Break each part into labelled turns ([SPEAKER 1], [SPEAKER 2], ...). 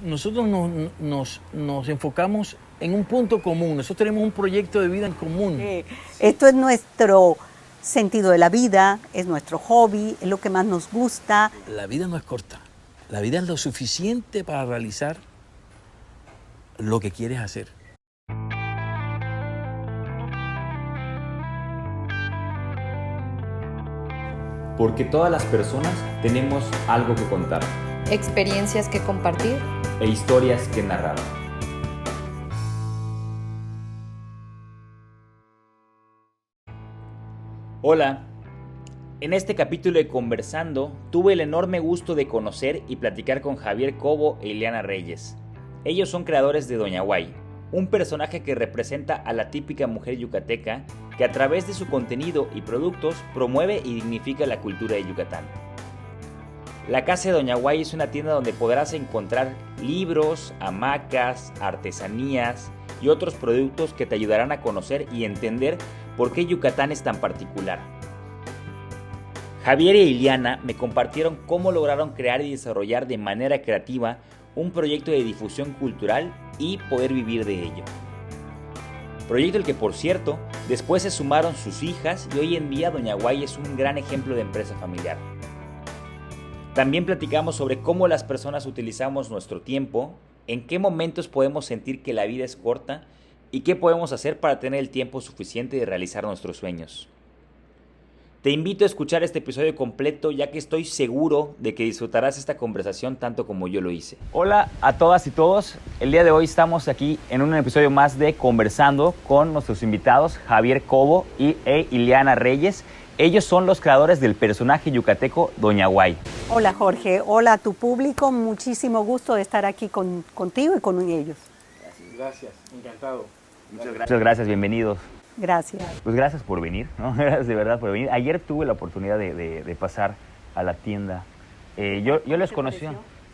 [SPEAKER 1] nosotros nos enfocamos en un punto común. Nosotros tenemos un proyecto de vida en común.
[SPEAKER 2] Esto es nuestro sentido de la vida, es nuestro hobby, es lo que más nos gusta.
[SPEAKER 1] La vida no es corta. La vida es lo suficiente para realizar lo que quieres hacer.
[SPEAKER 3] Porque todas las personas tenemos algo que contar.
[SPEAKER 4] Experiencias que compartir.
[SPEAKER 3] E historias que narrar. Hola. En este capítulo de Conversando, tuve el enorme gusto de conocer y platicar con Javier Cobo e Ileana Reyes. Ellos son creadores de Doña Guay, un personaje que representa a la típica mujer yucateca que a través de su contenido y productos promueve y dignifica la cultura de Yucatán. La Casa de Doña Guay es una tienda donde podrás encontrar libros, hamacas, artesanías y otros productos que te ayudarán a conocer y entender por qué Yucatán es tan particular. Javier e Ileana me compartieron cómo lograron crear y desarrollar de manera creativa un proyecto de difusión cultural y poder vivir de ello. Proyecto al que, por cierto, después se sumaron sus hijas y hoy en día Doña Guay es un gran ejemplo de empresa familiar. También platicamos sobre cómo las personas utilizamos nuestro tiempo, en qué momentos podemos sentir que la vida es corta y qué podemos hacer para tener el tiempo suficiente de realizar nuestros sueños. Te invito a escuchar este episodio completo, ya que estoy seguro de que disfrutarás esta conversación tanto como yo lo hice. Hola a todas y todos. El día de hoy estamos aquí en un episodio más de Conversando con nuestros invitados Javier Cobo e Ileana Reyes. Ellos son los creadores del personaje yucateco Doña Guay.
[SPEAKER 2] Hola Jorge, hola a tu público, muchísimo gusto de estar aquí contigo y con ellos.
[SPEAKER 1] Gracias, encantado.
[SPEAKER 3] Muchas gracias, bienvenidos.
[SPEAKER 2] Gracias.
[SPEAKER 3] Pues gracias por venir, ¿no? Gracias de verdad por venir. Ayer tuve la oportunidad de pasar a la tienda. Yo les conocí,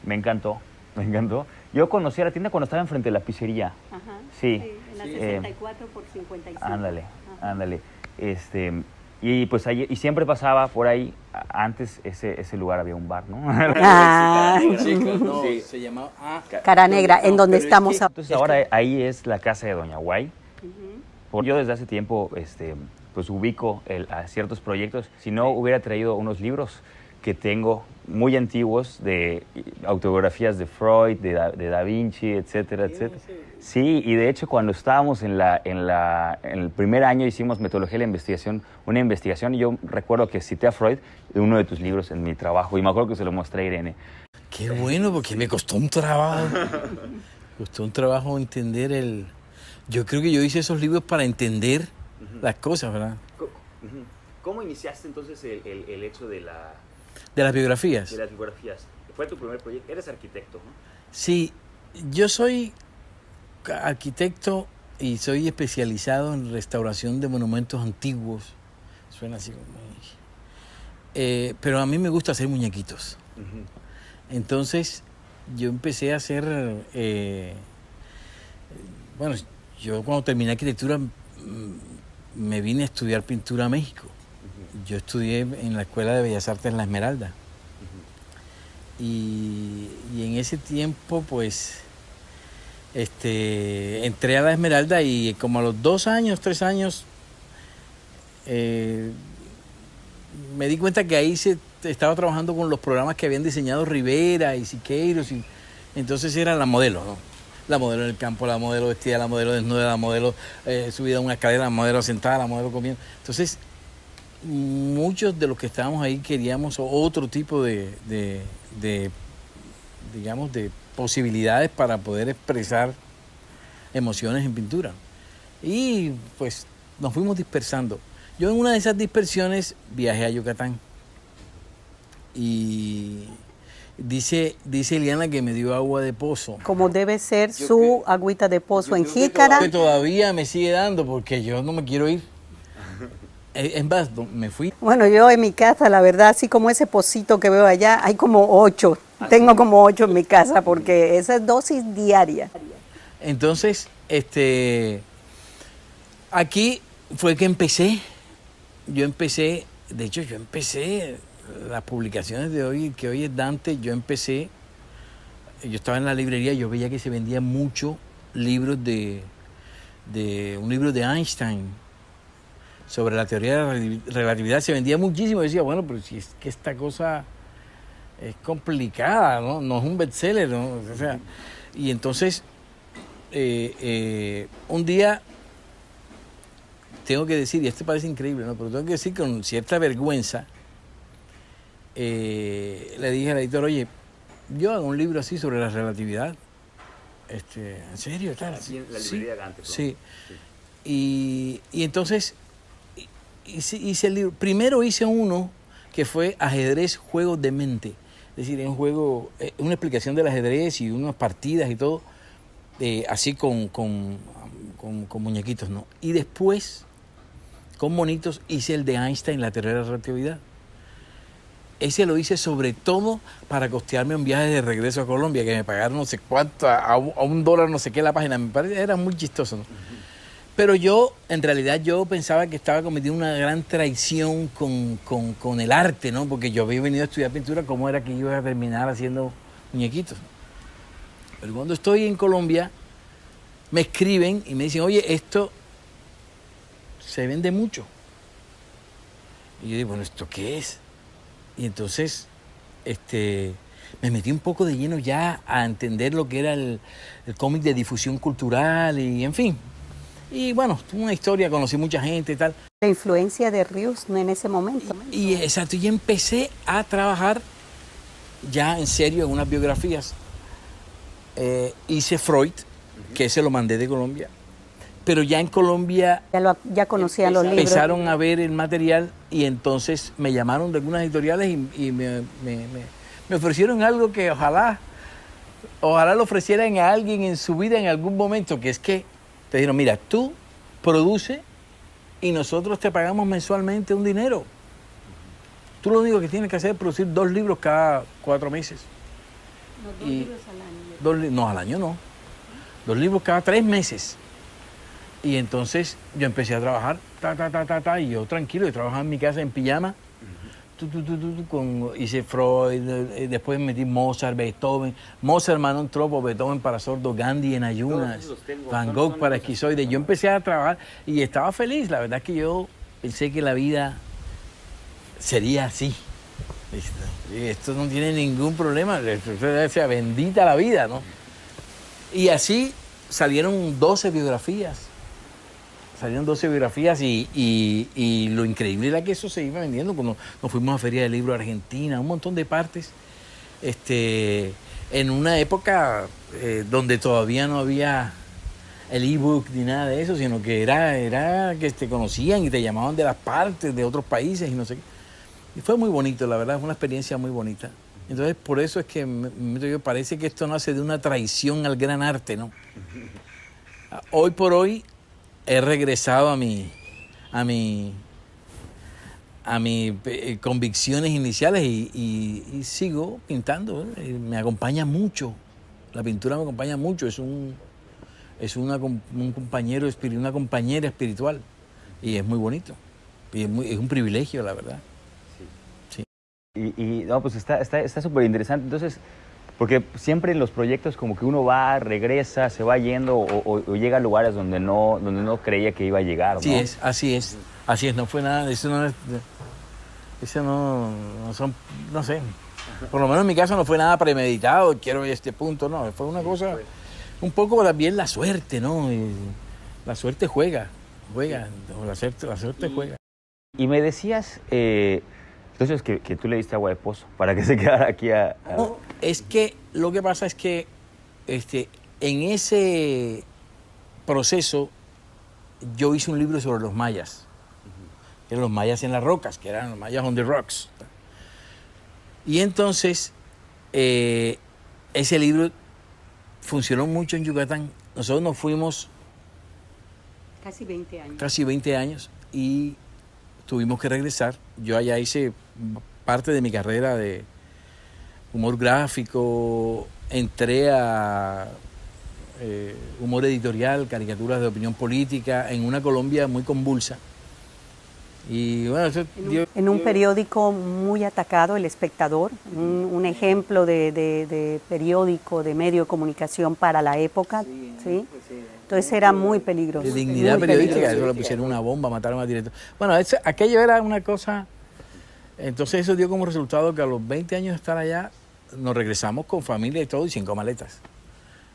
[SPEAKER 3] me encantó. Yo conocí a la tienda cuando estaba enfrente de la pizzería.
[SPEAKER 2] Ajá,
[SPEAKER 3] sí.
[SPEAKER 2] En la 64 por 55.
[SPEAKER 3] Ándale. Y pues ayer, y siempre pasaba por ahí. Antes ese lugar había un bar, ¿no?
[SPEAKER 1] Sí, se llamaba
[SPEAKER 2] Cara Negra, en donde estamos.
[SPEAKER 3] Entonces ahora ahí es la casa de Doña Guay. Yo desde hace tiempo pues ubico a ciertos proyectos. Si no, hubiera traído unos libros que tengo muy antiguos de autobiografías de Freud, de Da Vinci, etcétera, etcétera. Sí, y de hecho cuando estábamos en el primer año hicimos metodología de la investigación, una investigación, y yo recuerdo que cité a Freud de uno de tus libros en mi trabajo, y me acuerdo que se lo mostré a Irene.
[SPEAKER 1] Qué bueno, porque me costó un trabajo. Entender Yo creo que yo hice esos libros para entender las cosas, ¿verdad?
[SPEAKER 3] ¿Cómo iniciaste entonces el hecho de
[SPEAKER 1] las biografías?
[SPEAKER 3] De las biografías. Fue tu primer proyecto. Eres arquitecto, ¿no?
[SPEAKER 1] Sí, yo soy arquitecto y soy especializado en restauración de monumentos antiguos. Suena así como... pero a mí me gusta hacer muñequitos. Entonces, yo empecé a hacer... yo cuando terminé arquitectura me vine a estudiar pintura a México. Yo estudié en la Escuela de Bellas Artes La Esmeralda. Y en ese tiempo, pues, entré a La Esmeralda y como a los 3 años, me di cuenta que ahí se estaba trabajando con los programas que habían diseñado Rivera y Siqueiros. Entonces era la modelo, ¿no? La modelo en el campo, la modelo vestida, la modelo desnuda, la modelo subida a una escalera, la modelo sentada, la modelo comiendo. Entonces, muchos de los que estábamos ahí queríamos otro tipo de posibilidades para poder expresar emociones en pintura. Y pues nos fuimos dispersando. Yo en una de esas dispersiones viajé a Yucatán. Y dice Ileana que me dio agua de pozo.
[SPEAKER 2] Como debe ser su agüita de pozo en jícara.
[SPEAKER 1] Que todavía me sigue dando porque yo no me quiero ir. En más, me fui.
[SPEAKER 2] Bueno, yo en mi casa, la verdad, así como ese pocito que veo allá, hay como 8. Tengo como 8 en mi casa porque esa es dosis diaria.
[SPEAKER 1] Entonces, aquí fue que empecé. Yo empecé las publicaciones de hoy, que hoy es Dante, yo empecé yo estaba en la librería y yo veía que se vendían muchos libros de un libro de Einstein sobre la teoría de la relatividad, se vendía muchísimo. Yo decía, bueno, pero si es que esta cosa es complicada, ¿no? No es un bestseller, ¿no? O sea, y entonces, un día, tengo que decir, y esto parece increíble, ¿no? Pero tengo que decir con cierta vergüenza, le dije al editor, oye, yo hago un libro así sobre la relatividad. ¿En serio? Tal?
[SPEAKER 3] Así en la librería Gante.
[SPEAKER 1] Sí. Y entonces hice el libro. Primero hice uno que fue Ajedrez, Juegos de Mente. Es decir, es un juego, una explicación del ajedrez y unas partidas y todo, así con muñequitos, ¿no? Y después, con monitos, hice el de Einstein, la teoría de la relatividad. Ese lo hice sobre todo para costearme un viaje de regreso a Colombia, que me pagaron no sé cuánto, a $1 no sé qué la página. Me parece, era muy chistoso, ¿no? Pero yo, en realidad, yo pensaba que estaba cometiendo una gran traición con el arte, ¿no? Porque yo había venido a estudiar pintura, ¿cómo era que iba a terminar haciendo muñequitos? Pero cuando estoy en Colombia, me escriben y me dicen, oye, esto se vende mucho. Y yo digo, bueno, ¿esto qué es? Y entonces me metí un poco de lleno ya a entender lo que era el cómic de difusión cultural y en fin. Y bueno, tuve una historia, conocí mucha gente y tal.
[SPEAKER 2] La influencia de Ríos no en ese momento.
[SPEAKER 1] Y exacto, y empecé a trabajar ya en serio en unas biografías. Hice Freud, que ese lo mandé de Colombia. Pero ya en Colombia
[SPEAKER 2] Ya conocían los libros.
[SPEAKER 1] empezaron a ver el material y entonces me llamaron de algunas editoriales y me ofrecieron algo que ojalá lo ofrecieran a alguien en su vida en algún momento, que es que te dijeron, mira, tú produce y nosotros te pagamos mensualmente un dinero. Tú lo único que tienes que hacer es producir 2 libros cada 4 meses.
[SPEAKER 2] No, 2 libros al año.
[SPEAKER 1] No, al año no. 2 libros cada 3 meses. Y entonces yo empecé a trabajar, y yo tranquilo, yo trabajaba en mi casa en pijama, hice Freud, después metí Mozart, Beethoven, Mozart, Manon Tropo, Beethoven para sordos, Gandhi en ayunas, Van Gogh para esquizoides. Yo empecé a trabajar y estaba feliz. La verdad es que yo pensé que la vida sería así. Esto no tiene ningún problema, o sea, bendita la vida, ¿no? Y así salieron 12 biografías. Y lo increíble era que eso se iba vendiendo. Cuando nos fuimos a Feria del Libro Argentina, un montón de partes, en una época donde todavía no había el ebook ni nada de eso, sino que era que te conocían y te llamaban de las partes de otros países y no sé qué. Y fue muy bonito, la verdad, fue una experiencia muy bonita. Entonces, por eso es que me parece que esto nace de una traición al gran arte, ¿no? Hoy por hoy he regresado a mis convicciones iniciales y sigo pintando. Me acompaña mucho, la pintura me acompaña mucho, es un compañero espiritual, una compañera espiritual y es muy bonito y es un privilegio, la verdad. Sí.
[SPEAKER 3] Y no, pues está súper interesante. Entonces, porque siempre en los proyectos como que uno va, regresa, se va yendo o llega a lugares donde no creía que iba a llegar, ¿no?
[SPEAKER 1] Así es, no fue nada, eso no son, no sé, por lo menos en mi caso no fue nada premeditado, quiero ir a este punto, no, fue una cosa, un poco también la suerte, ¿no? Y la suerte juega, la suerte juega.
[SPEAKER 3] Y me decías, entonces que tú le diste agua de pozo para que se quedara aquí
[SPEAKER 1] No, es que lo que pasa es que en ese proceso yo hice un libro sobre los mayas. Que eran los mayas en las rocas, que eran los mayas on the rocks. Y entonces ese libro funcionó mucho en Yucatán. Nosotros nos fuimos
[SPEAKER 2] Casi 20 años.
[SPEAKER 1] Casi 20 años y tuvimos que regresar. Yo allá hice parte de mi carrera de humor gráfico, entré a humor editorial, caricaturas de opinión política, en una Colombia muy convulsa. Y bueno, eso dio...
[SPEAKER 2] En un periódico muy atacado, El Espectador, un ejemplo de periódico, de medio de comunicación para la época, ¿sí? Entonces era muy peligroso.
[SPEAKER 1] De dignidad
[SPEAKER 2] muy
[SPEAKER 1] periodística,
[SPEAKER 2] peligroso.
[SPEAKER 1] eso le pusieron una bomba, mataron al director. Bueno, aquello era una cosa... Entonces eso dio como resultado que a los 20 años de estar allá, nos regresamos con familia y todo y 5 maletas.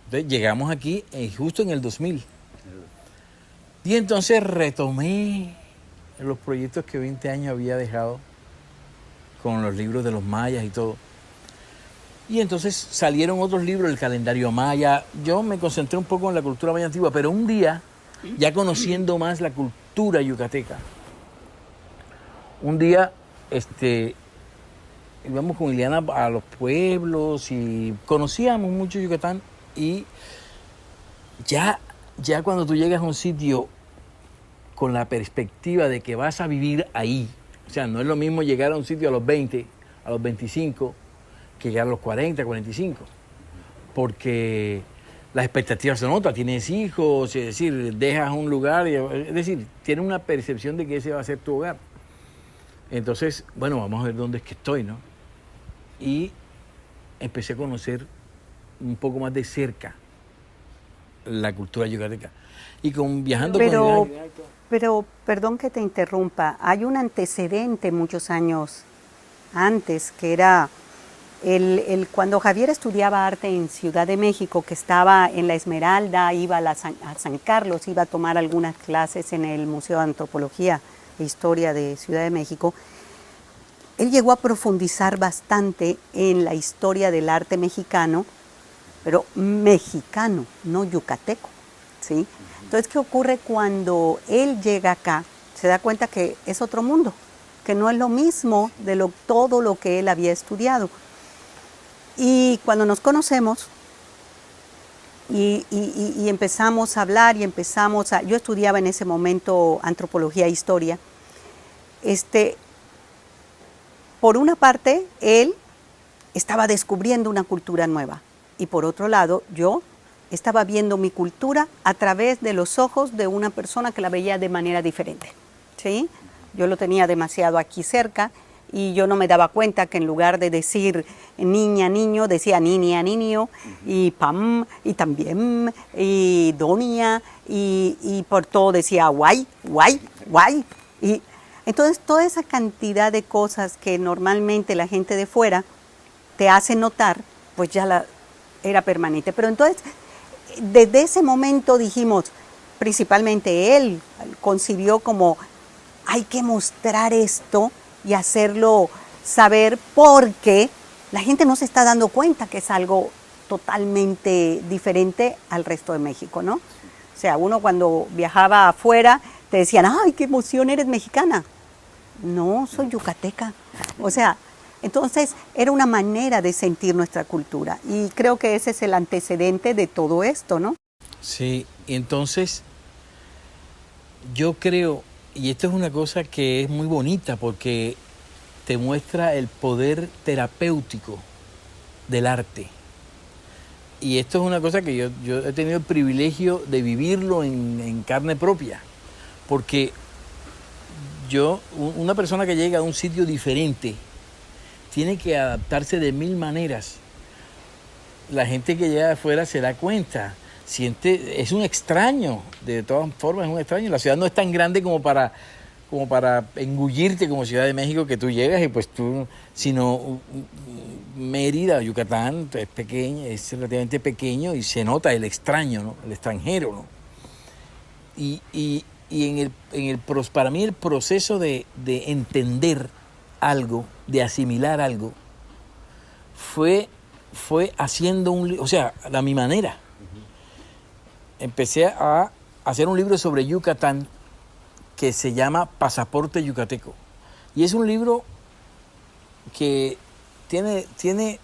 [SPEAKER 1] Entonces llegamos aquí justo en el 2000. Y entonces retomé los proyectos que 20 años había dejado con los libros de los mayas y todo. Y entonces salieron otros libros, el calendario maya. Yo me concentré un poco en la cultura maya antigua, pero un día, ya conociendo más la cultura yucateca, un día íbamos con Ileana a los pueblos y conocíamos mucho Yucatán, y ya cuando tú llegas a un sitio con la perspectiva de que vas a vivir ahí, o sea, no es lo mismo llegar a un sitio a los 20, a los 25, que llegar a los 40, 45, porque las expectativas son otras, tienes hijos, es decir, dejas un lugar, es decir, tienes una percepción de que ese va a ser tu hogar. Entonces, bueno, vamos a ver dónde es que estoy, ¿no? Y empecé a conocer un poco más de cerca la cultura yucateca. Y viajando con Ileana...
[SPEAKER 2] Pero, perdón que te interrumpa, hay un antecedente muchos años antes, que era cuando Javier estudiaba arte en Ciudad de México, que estaba en La Esmeralda, iba a San Carlos, iba a tomar algunas clases en el Museo de Antropología e Historia de Ciudad de México. Él llegó a profundizar bastante en la historia del arte mexicano, pero mexicano, no yucateco, ¿sí? Entonces, ¿qué ocurre cuando él llega acá? Se da cuenta que es otro mundo, que no es lo mismo de todo lo que él había estudiado. Y cuando nos conocemos y empezamos a hablar y yo estudiaba en ese momento antropología e historia, por una parte, él estaba descubriendo una cultura nueva, y por otro lado, yo estaba viendo mi cultura a través de los ojos de una persona que la veía de manera diferente, ¿sí? Yo lo tenía demasiado aquí cerca y yo no me daba cuenta que en lugar de decir niña, niño, decía niña, niño, y pam, y también, y doña, y por todo decía guay, guay, guay. Y entonces toda esa cantidad de cosas que normalmente la gente de fuera te hace notar, pues ya era permanente. Pero entonces, desde ese momento dijimos, principalmente él concibió como hay que mostrar esto y hacerlo saber, porque la gente no se está dando cuenta que es algo totalmente diferente al resto de México, ¿no? O sea, uno cuando viajaba afuera te decían, ¡ay, qué emoción, eres mexicana! No, soy yucateca. O sea, entonces era una manera de sentir nuestra cultura, y creo que ese es el antecedente de todo esto, ¿no?
[SPEAKER 1] Sí, y entonces yo creo, y esto es una cosa que es muy bonita porque te muestra el poder terapéutico del arte. Y esto es una cosa que yo he tenido el privilegio de vivirlo en carne propia, porque una persona que llega a un sitio diferente tiene que adaptarse de 1000 maneras. La gente que llega de afuera se da cuenta, es un extraño, de todas formas es un extraño. La ciudad no es tan grande como para engullirte como Ciudad de México, que tú llegas y pues sino Mérida, Yucatán, es pequeña, es relativamente pequeño y se nota el extraño, ¿no? El extranjero, ¿no? Y para mí el proceso de entender algo, de asimilar algo, fue haciendo o sea, a mi manera. Empecé a hacer un libro sobre Yucatán que se llama Pasaporte Yucateco. Y es un libro que tiene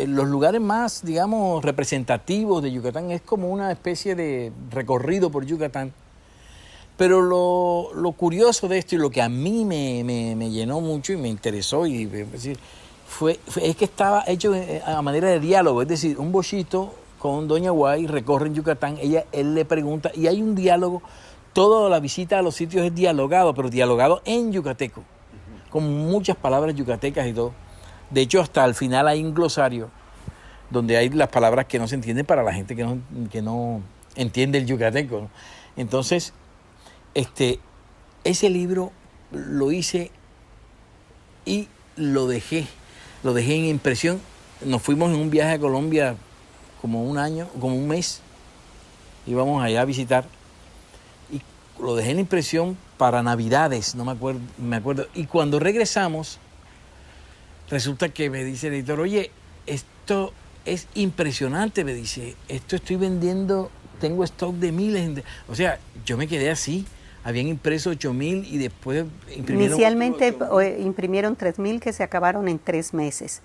[SPEAKER 1] los lugares más, digamos, representativos de Yucatán. Es como una especie de recorrido por Yucatán. Pero lo curioso de esto, y lo que a mí me llenó mucho y me interesó, es que estaba hecho a manera de diálogo. Es decir, un bochito con Doña Guay recorre en Yucatán, él le pregunta, y hay un diálogo toda la visita a los sitios es dialogado, pero dialogado en yucateco, con muchas palabras yucatecas y todo. De hecho, hasta al final hay un glosario donde hay las palabras que no se entienden para la gente que no entiende el yucateco, ¿no? Entonces, ese libro lo hice y lo dejé en impresión. Nos fuimos en un viaje a Colombia como un mes, íbamos allá a visitar y lo dejé en impresión para Navidades, no me acuerdo. Y cuando regresamos, resulta que me dice el editor, oye, esto es impresionante, me dice, esto estoy vendiendo, tengo stock de miles. O sea, yo me quedé así, habían impreso 8,000 y después imprimieron...
[SPEAKER 2] Inicialmente imprimieron 3,000 que se acabaron en 3 meses.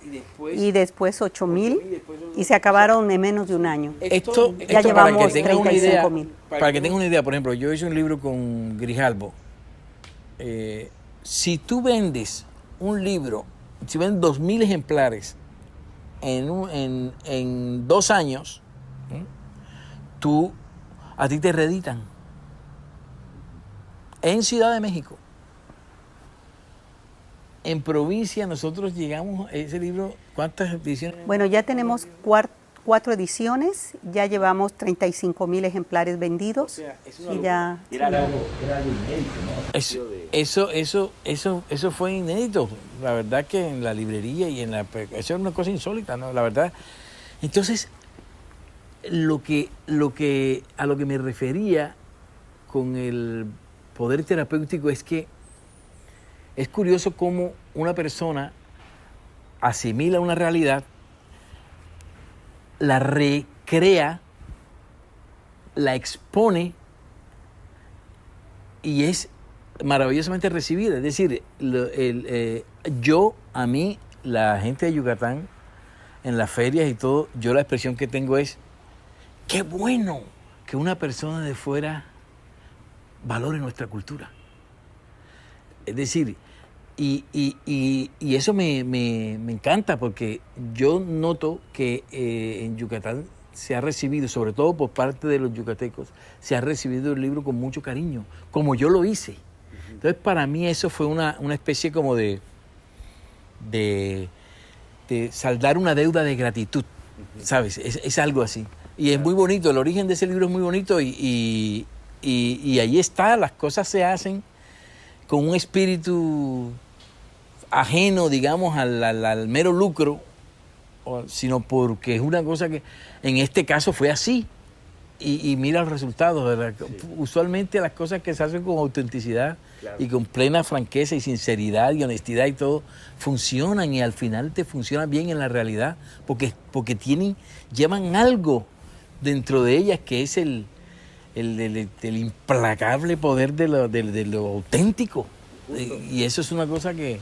[SPEAKER 2] Y después 8,000 y se acabaron en menos de un año.
[SPEAKER 1] Esto
[SPEAKER 2] ya llevamos
[SPEAKER 1] para que tengan una idea,
[SPEAKER 2] 35,000.
[SPEAKER 1] para que tengan una idea, por ejemplo, yo hice un libro con Grijalbo. Si tú vendes un libro, si vendes 2,000 ejemplares en 2 años, a ti te reeditan. En Ciudad de México. En provincia nosotros llegamos a ese libro, ¿cuántas ediciones?
[SPEAKER 2] Bueno, ya tenemos 4 ediciones, ya llevamos 35,000 ejemplares vendidos.
[SPEAKER 1] O sea,
[SPEAKER 2] y ya...
[SPEAKER 3] Era algo inédito, ¿no?
[SPEAKER 1] Eso fue inédito. La verdad que en la librería y eso es una cosa insólita, ¿no? La verdad. Entonces, a lo que me refería con el poder terapéutico es que es curioso cómo una persona asimila una realidad, la recrea, la expone y es maravillosamente recibida. Es decir, a mí, la gente de Yucatán, en las ferias y todo, yo la expresión que tengo es, qué bueno que una persona de fuera valore nuestra cultura. Es decir, y eso me encanta porque yo noto que en Yucatán se ha recibido, sobre todo por parte de los yucatecos, se ha recibido el libro con mucho cariño, como yo lo hice. Entonces, para mí eso fue una especie como de saldar una deuda de gratitud, ¿sabes? Es algo así. Y es muy bonito, el origen de ese libro es muy bonito y ahí está, las cosas se hacen con un espíritu ajeno, digamos, al mero lucro, sino porque es una cosa que en este caso fue así. Y mira los resultados, ¿verdad? Sí. Usualmente las cosas que se hacen con autenticidad, claro, y con plena franqueza y sinceridad y honestidad y todo, funcionan y al final te funcionan bien en la realidad, porque llevan algo dentro de ellas que es el implacable poder de lo auténtico. Y eso es una cosa que...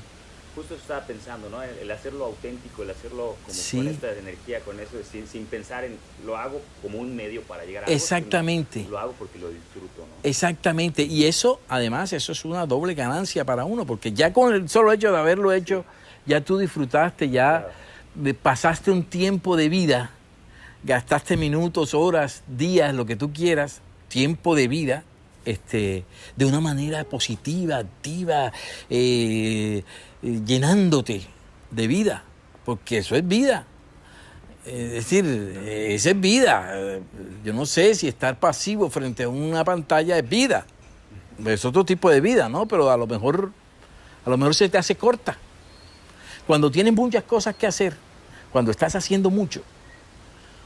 [SPEAKER 3] Justo estaba pensando, ¿no? El hacerlo auténtico, el hacerlo como
[SPEAKER 1] sí,
[SPEAKER 3] con esta energía, con eso, sin pensar en lo hago como un medio para llegar a algo.
[SPEAKER 1] Exactamente.
[SPEAKER 3] Lo hago porque lo disfruto, ¿no?
[SPEAKER 1] Exactamente. Y eso, además, eso es una doble ganancia para uno, porque ya con el solo hecho de haberlo hecho, ya tú disfrutaste, ya pasaste un tiempo de vida, gastaste minutos, horas, días, lo que tú quieras, tiempo de vida, de una manera positiva, activa, llenándote de vida, porque eso es vida. Es decir, esa es vida. Yo no sé si estar pasivo frente a una pantalla es vida. Es otro tipo de vida, ¿no? Pero a lo mejor se te hace corta. Cuando tienes muchas cosas que hacer, cuando estás haciendo mucho,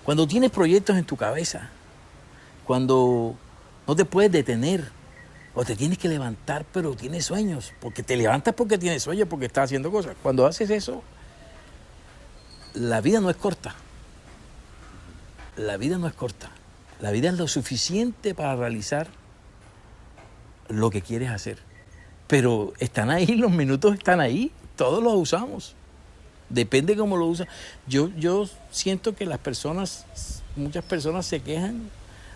[SPEAKER 1] cuando tienes proyectos en tu cabeza, cuando no te puedes detener, o te tienes que levantar, pero tienes sueños, porque te levantas porque tienes sueños, porque estás haciendo cosas. Cuando haces eso, la vida no es corta. La vida no es corta. La vida es lo suficiente para realizar lo que quieres hacer. Pero están ahí, los minutos están ahí, todos los usamos. Depende cómo lo usas. Yo siento que muchas personas se quejan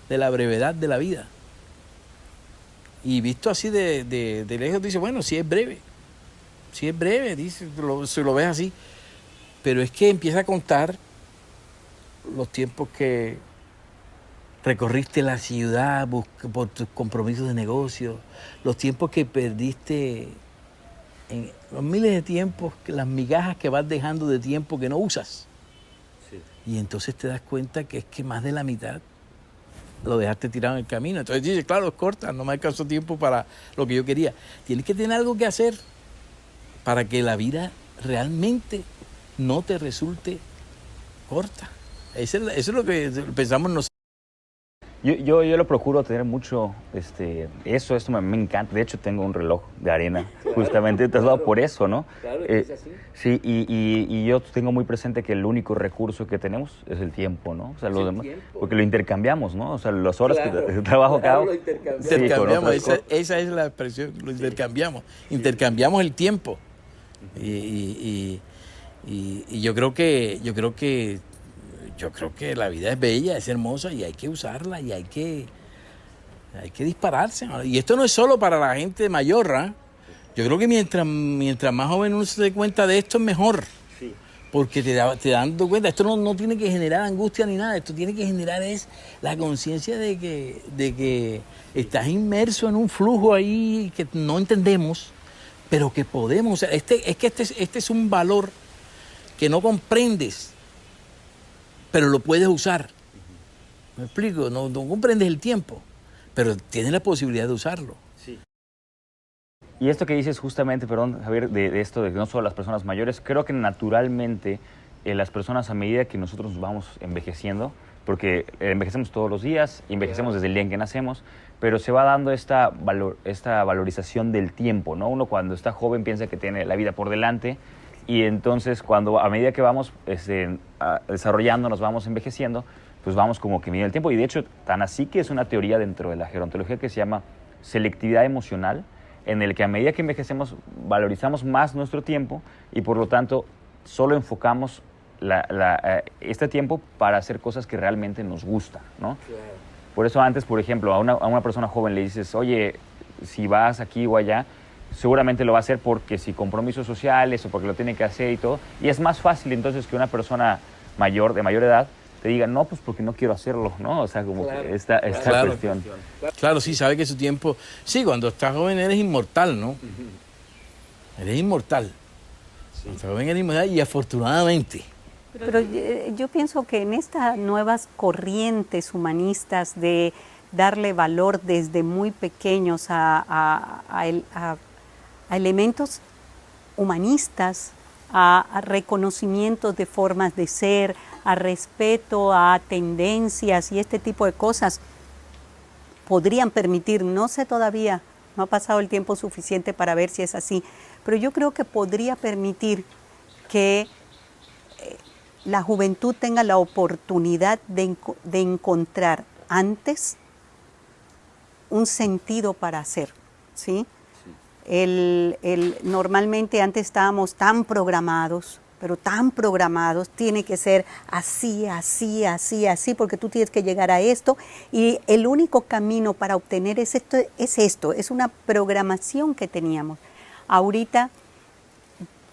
[SPEAKER 1] de la brevedad de la vida. Y visto así de lejos, dice, bueno, sí es breve, dice, si lo ves así. Pero es que empieza a contar los tiempos que recorriste la ciudad por tus compromisos de negocio, los tiempos que perdiste, en los miles de tiempos, las migajas que vas dejando de tiempo que no usas. Sí. Y entonces te das cuenta que es que más de la mitad lo dejaste tirado en el camino. Entonces dices, claro, es corta, no me alcanzó tiempo para lo que yo quería. Tienes que tener algo que hacer para que la vida realmente no te resulte corta. Eso es lo que pensamos nosotros.
[SPEAKER 3] Yo lo procuro tener mucho, esto me encanta. De hecho, tengo un reloj de arena, justamente trazado por eso, ¿no?
[SPEAKER 1] Claro, es así.
[SPEAKER 3] Sí, y yo tengo muy presente que el único recurso que tenemos es el tiempo, ¿no? O sea, los demás, porque lo intercambiamos, ¿no? O sea, las horas que trabajo cada uno.
[SPEAKER 1] Intercambiamos, esa es la expresión, lo intercambiamos. Intercambiamos el tiempo. Y yo creo que la vida es bella, es hermosa y hay que usarla y hay que dispararse. Y esto no es solo para la gente mayor, ¿eh? Yo creo que mientras más joven uno se dé cuenta de esto es mejor. Sí. Porque te dando cuenta, esto no tiene que generar angustia ni nada, esto tiene que generar es la conciencia de que estás inmerso en un flujo ahí que no entendemos, pero que podemos. O sea, este es un valor que no comprendes, pero lo puedes usar. ¿Me explico? No comprendes el tiempo, pero tienes la posibilidad de usarlo.
[SPEAKER 3] Sí. Y esto que dices justamente, perdón, Javier, de esto de que no solo las personas mayores, creo que naturalmente las personas a medida que nosotros nos vamos envejeciendo, porque envejecemos todos los días, envejecemos desde el día en que nacemos, pero se va dando esta valorización del tiempo, ¿no? Uno cuando está joven piensa que tiene la vida por delante, y entonces a medida que vamos desarrollando, nos vamos envejeciendo, pues vamos como que midiendo el tiempo. Y de hecho, tan así que es una teoría dentro de la gerontología que se llama selectividad emocional, en el que a medida que envejecemos valorizamos más nuestro tiempo y por lo tanto solo enfocamos este tiempo para hacer cosas que realmente nos gustan, ¿no? Claro. Por eso antes, por ejemplo, a una persona joven le dices, oye, si vas aquí o allá, seguramente lo va a hacer porque si compromisos sociales o porque lo tiene que hacer y todo. Y es más fácil entonces que una persona de mayor edad, te diga, no, pues porque no quiero hacerlo, ¿no? O sea, como claro, que esta cuestión.
[SPEAKER 1] Claro, sí, sabe que su tiempo... Sí, cuando estás joven eres inmortal, ¿no? Eres inmortal. Sí. Cuando estás joven eres inmortal y afortunadamente.
[SPEAKER 2] Pero yo pienso que en estas nuevas corrientes humanistas de darle valor desde muy pequeños a elementos humanistas, a reconocimientos de formas de ser, a respeto a tendencias y este tipo de cosas, podrían permitir, no sé todavía, no ha pasado el tiempo suficiente para ver si es así, pero yo creo que podría permitir que la juventud tenga la oportunidad de encontrar antes un sentido para hacer, ¿sí? Normalmente antes estábamos tan programados, pero tan programados, tiene que ser así, así, así, así, porque tú tienes que llegar a esto, y el único camino para obtener es una programación que teníamos. Ahorita,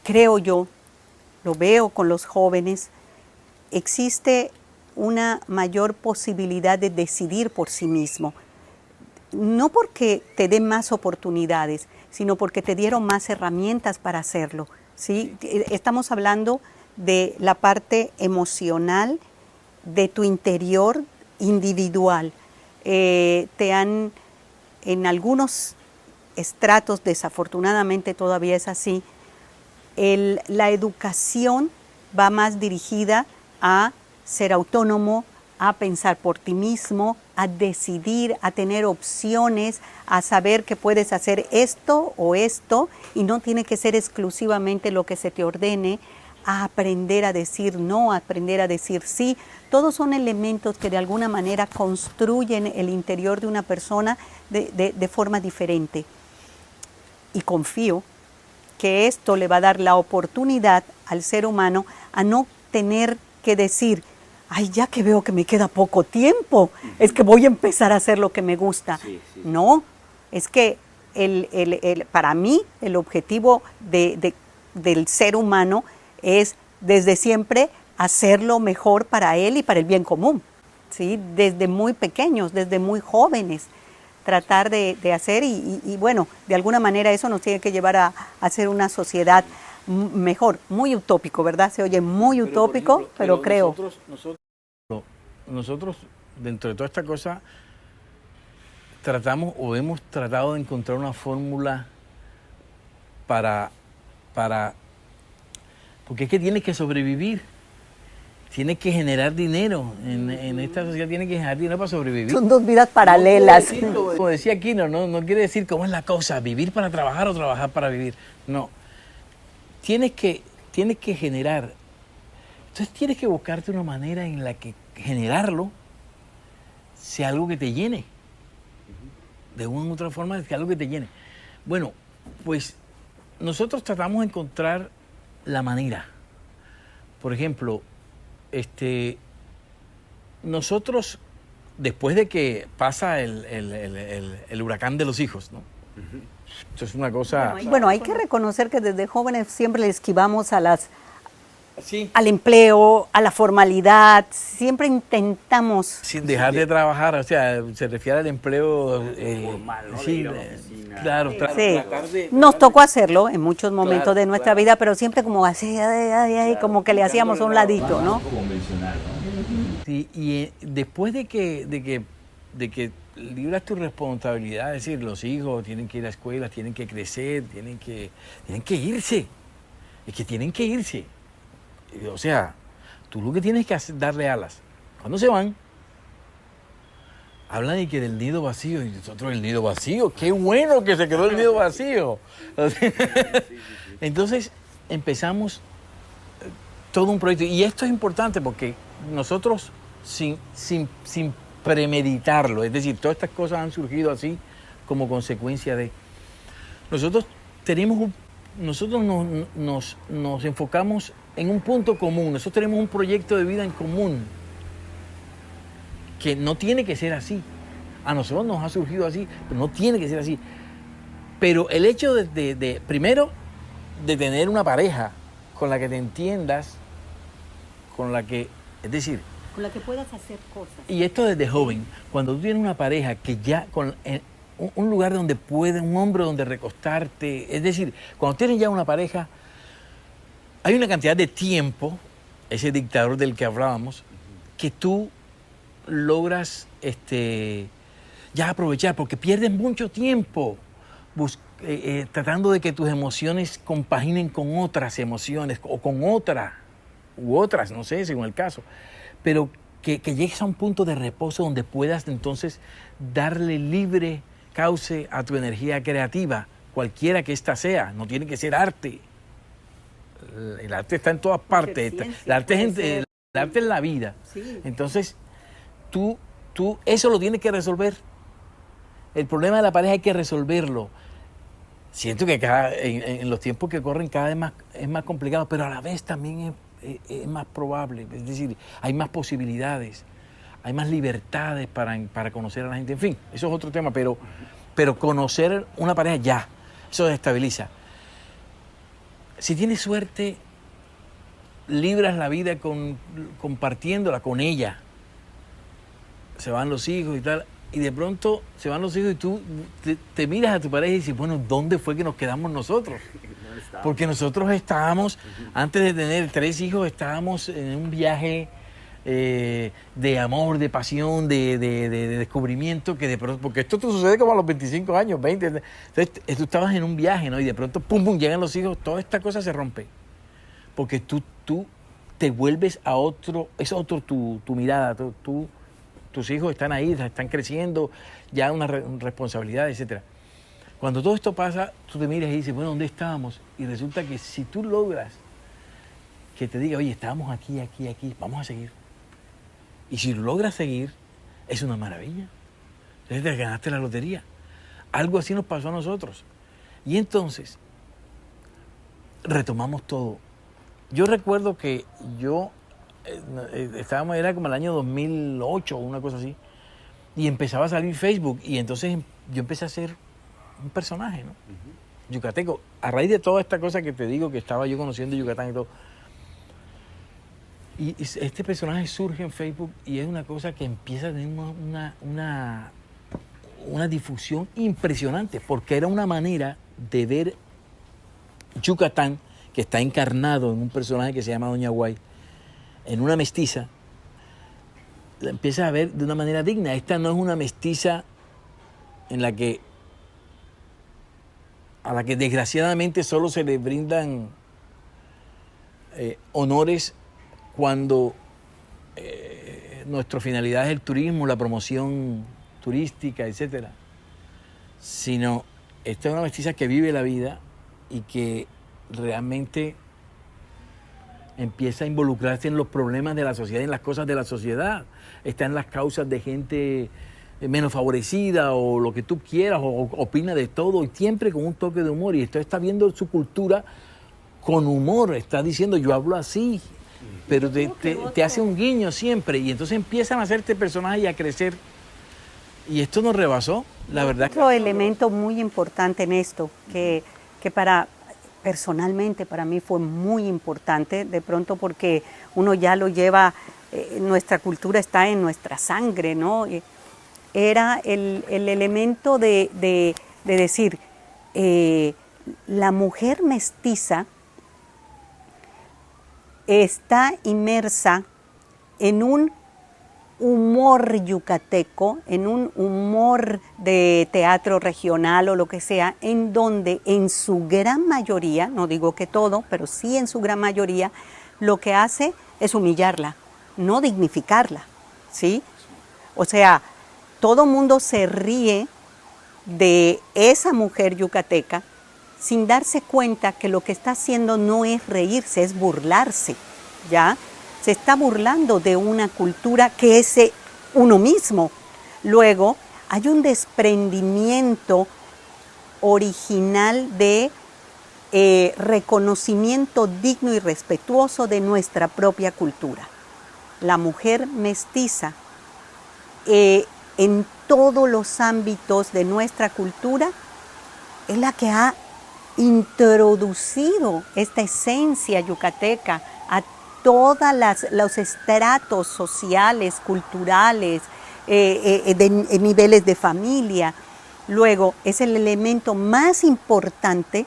[SPEAKER 2] creo yo, lo veo con los jóvenes, existe una mayor posibilidad de decidir por sí mismo. No porque te den más oportunidades, sino porque te dieron más herramientas para hacerlo, ¿sí? Estamos hablando de la parte emocional, de tu interior individual. En algunos estratos, desafortunadamente todavía es así, la educación va más dirigida a ser autónomo, a pensar por ti mismo, a decidir, a tener opciones, a saber que puedes hacer esto o esto y no tiene que ser exclusivamente lo que se te ordene, a aprender a decir no, a aprender a decir sí. Todos son elementos que de alguna manera construyen el interior de una persona de forma diferente. Y confío que esto le va a dar la oportunidad al ser humano a no tener que decir, ay, ya que veo que me queda poco tiempo, es que voy a empezar a hacer lo que me gusta. Sí, sí. No, es que para mí el objetivo del ser humano es desde siempre hacerlo mejor para él y para el bien común, ¿sí? Desde muy pequeños, desde muy jóvenes, tratar de hacer y bueno, de alguna manera eso nos tiene que llevar a hacer una sociedad mejor, muy utópico, ¿verdad? Se oye muy utópico, pero creo.
[SPEAKER 1] Nosotros, dentro de toda esta cosa, tratamos o hemos tratado de encontrar una fórmula para porque es que tienes que sobrevivir, tienes que generar dinero, en esta sociedad tienes que generar dinero para sobrevivir.
[SPEAKER 2] Son dos vidas paralelas.
[SPEAKER 1] Como decía Aquino, no quiere decir cómo es la cosa, vivir para trabajar o trabajar para vivir, no. Tienes que generar, entonces tienes que buscarte una manera en la que generarlo sea algo que te llene, de una u otra forma, sea algo que te llene. Bueno, pues nosotros tratamos de encontrar la manera. Por ejemplo, nosotros, después de que pasa el huracán de los hijos, ¿no? Esto es una cosa...
[SPEAKER 2] Bueno, hay que reconocer que desde jóvenes siempre le esquivamos a
[SPEAKER 1] Sí.
[SPEAKER 2] al empleo, a la formalidad, siempre intentamos...
[SPEAKER 1] Sin dejar de trabajar, o sea, se refiere al empleo...
[SPEAKER 3] formal, ¿no?
[SPEAKER 1] Sí,
[SPEAKER 3] De ir a la oficina.
[SPEAKER 1] claro.
[SPEAKER 2] Sí, nos tocó hacerlo en muchos momentos de nuestra vida, pero siempre como así, como que le hacíamos a un ladito, ¿no?
[SPEAKER 3] Convencional, ¿no?
[SPEAKER 1] Sí, y después de que libras tu responsabilidad, es decir, los hijos tienen que ir a escuelas, tienen que crecer, tienen que irse, es que tienen que irse. O sea, tú lo que tienes que hacer es darle alas. Cuando se van, hablan de que del nido vacío, y nosotros el nido vacío, qué bueno que se quedó el nido vacío. Entonces empezamos todo un proyecto, y esto es importante porque nosotros sin premeditarlo, es decir, todas estas cosas han surgido así como consecuencia de... Nosotros nos enfocamos en un punto común, nosotros tenemos un proyecto de vida en común que no tiene que ser así. A nosotros nos ha surgido así, pero no tiene que ser así. Pero el hecho primero, de tener una pareja con la que te entiendas, con la que, es decir...
[SPEAKER 2] Con la que puedas hacer cosas.
[SPEAKER 1] Y esto desde joven, cuando tú tienes una pareja que ya, un lugar donde puede, un hombro donde recostarte, es decir, cuando tienes ya una pareja, hay una cantidad de tiempo, ese dictador del que hablábamos, que tú logras ya aprovechar, porque pierdes mucho tiempo tratando de que tus emociones compaginen con otras emociones, o con otras, no sé, según el caso, pero que llegues a un punto de reposo donde puedas entonces darle libre cauce a tu energía creativa, cualquiera que ésta sea, no tiene que ser arte. El arte está en todas partes, el arte es la vida.
[SPEAKER 2] Sí.
[SPEAKER 1] Entonces, tú eso lo tienes que resolver. El problema de la pareja hay que resolverlo. Siento que en los tiempos que corren cada vez es más complicado, pero a la vez también es más probable. Es decir, hay más posibilidades, hay más libertades para conocer a la gente. En fin, eso es otro tema, pero conocer una pareja ya, eso desestabiliza. Si tienes suerte, libras la vida compartiéndola con ella. Se van los hijos y tal, y de pronto se van los hijos y tú te miras a tu pareja y dices, bueno, ¿dónde fue que nos quedamos nosotros? Porque nosotros estábamos, antes de tener 3 hijos, estábamos en un viaje de amor, de pasión, de descubrimiento, que de pronto, porque esto te sucede como a los 25 años, 20, entonces tú estabas en un viaje, ¿no? Y de pronto, pum, pum, llegan los hijos, toda esta cosa se rompe, porque tú te vuelves a otro, es otro tu mirada, tus hijos están ahí, están creciendo, ya una responsabilidad, etcétera. Cuando todo esto pasa, tú te miras y dices, bueno, ¿dónde estábamos? Y resulta que si tú logras que te diga, oye, estábamos aquí, vamos a seguir. Y si logras seguir, es una maravilla. Entonces te ganaste la lotería. Algo así nos pasó a nosotros. Y entonces, retomamos todo. Yo recuerdo que era como el año 2008 o una cosa así, y empezaba a salir Facebook, y entonces yo empecé a ser un personaje, ¿no? Yucateco. A raíz de toda esta cosa que te digo, que estaba yo conociendo Yucatán y todo, Y este personaje surge en Facebook y es una cosa que empieza a tener una difusión impresionante, porque era una manera de ver Yucatán, que está encarnado en un personaje que se llama Doña Guay, en una mestiza, la empieza a ver de una manera digna. Esta no es una mestiza a la que desgraciadamente solo se le brindan honores cuando nuestra finalidad es el turismo, la promoción turística, etcétera. Sino, esta es una mestiza que vive la vida y que realmente empieza a involucrarse en los problemas de la sociedad, en las cosas de la sociedad. Está en las causas de gente menos favorecida o lo que tú quieras, o opina de todo, y siempre con un toque de humor. Y esto está viendo su cultura con humor, está diciendo, yo hablo así, pero te hace un guiño siempre. Y entonces empiezan a hacer este personaje y a crecer. Y esto nos rebasó, la verdad.
[SPEAKER 2] Otro elemento muy importante en esto, que personalmente para mí fue muy importante, de pronto porque uno ya lo lleva, nuestra cultura está en nuestra sangre, ¿no? Era el elemento de decir, la mujer mestiza está inmersa en un humor yucateco, en un humor de teatro regional o lo que sea, en donde en su gran mayoría, no digo que todo, pero sí en su gran mayoría, lo que hace es humillarla, no dignificarla, ¿sí? O sea, todo mundo se ríe de esa mujer yucateca sin darse cuenta que lo que está haciendo no es reírse, es burlarse, ¿ya? Se está burlando de una cultura que es uno mismo. Luego, hay un desprendimiento original de reconocimiento digno y respetuoso de nuestra propia cultura. La mujer mestiza, en todos los ámbitos de nuestra cultura, es la que ha introducido esta esencia yucateca a todos los estratos sociales, culturales, de niveles de familia. Luego, es el elemento más importante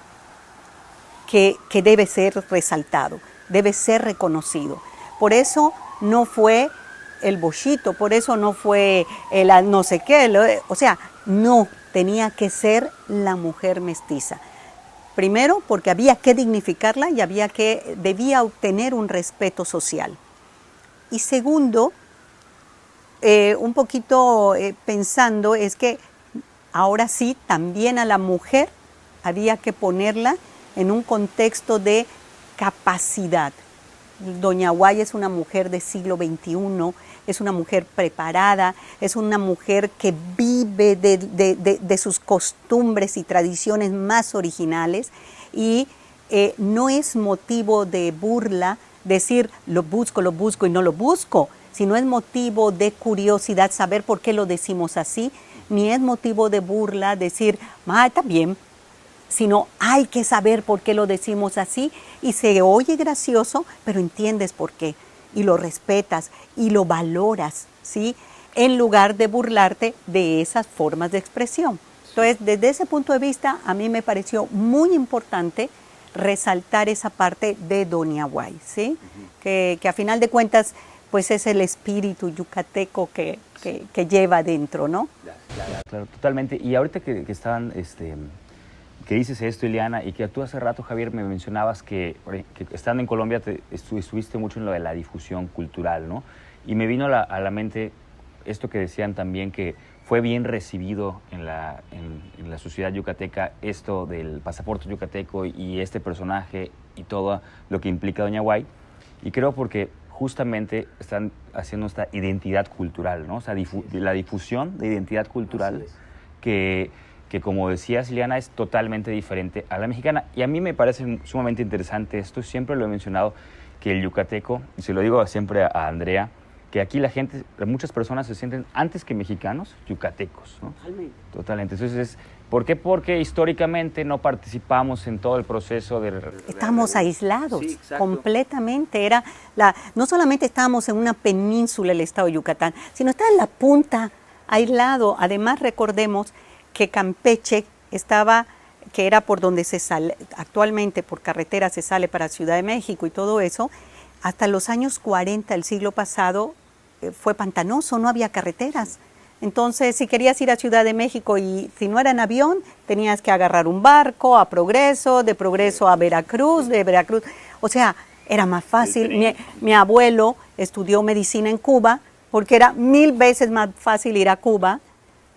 [SPEAKER 2] que debe ser resaltado, debe ser reconocido. Por eso no fue el bochito, por eso no fue el no sé qué, o sea, no, tenía que ser la mujer mestiza. Primero, porque había que dignificarla y debía obtener un respeto social. Y segundo, un poquito pensando, es que ahora sí, también a la mujer había que ponerla en un contexto de capacidad. Doña Guay es una mujer del siglo XXI, es una mujer preparada, es una mujer que vive de sus costumbres y tradiciones más originales, y no es motivo de burla decir lo busco y no lo busco, sino es motivo de curiosidad saber por qué lo decimos así, ni es motivo de burla decir, está bien, sino hay que saber por qué lo decimos así, y se oye gracioso, pero entiendes por qué, y lo respetas y lo valoras, ¿sí? En lugar de burlarte de esas formas de expresión. Entonces, desde ese punto de vista, a mí me pareció muy importante resaltar esa parte de Doña Guay, ¿sí? Que a final de cuentas, pues es el espíritu yucateco que lleva dentro, ¿no?
[SPEAKER 3] Claro, totalmente. Y ahorita que estaban... que dices esto, Ileana, y que tú hace rato, Javier, me mencionabas que estando en Colombia estuviste mucho en lo de la difusión cultural, ¿no? Y me vino a la mente esto que decían también, que fue bien recibido en la sociedad yucateca esto del pasaporte yucateco y este personaje y todo lo que implica Doña Guay. Y creo porque justamente están haciendo esta identidad cultural, ¿no? O sea, la difusión de identidad cultural que como decías, Ileana, es totalmente diferente a la mexicana. Y a mí me parece sumamente interesante esto, siempre lo he mencionado, que el yucateco, y se lo digo siempre a Andrea, que aquí la gente, muchas personas se sienten antes que mexicanos, yucatecos, ¿no?
[SPEAKER 2] Totalmente.
[SPEAKER 3] Totalmente. Entonces, ¿por qué? Porque históricamente no participamos en todo el proceso de...
[SPEAKER 2] Estábamos aislados,
[SPEAKER 3] Sí, exacto.
[SPEAKER 2] completamente. No solamente estábamos en una península del estado de Yucatán, sino estaba en la punta, aislado. Además, recordemos que Campeche estaba, que era por donde se sale, actualmente por carretera se sale para Ciudad de México y todo eso, hasta los años 40 del siglo pasado fue pantanoso, no había carreteras. Entonces, si querías ir a Ciudad de México y si no era en avión, tenías que agarrar un barco a Progreso, de Progreso a Veracruz, de Veracruz. O sea, era más fácil. Mi abuelo estudió medicina en Cuba porque era 1000 veces más fácil ir a Cuba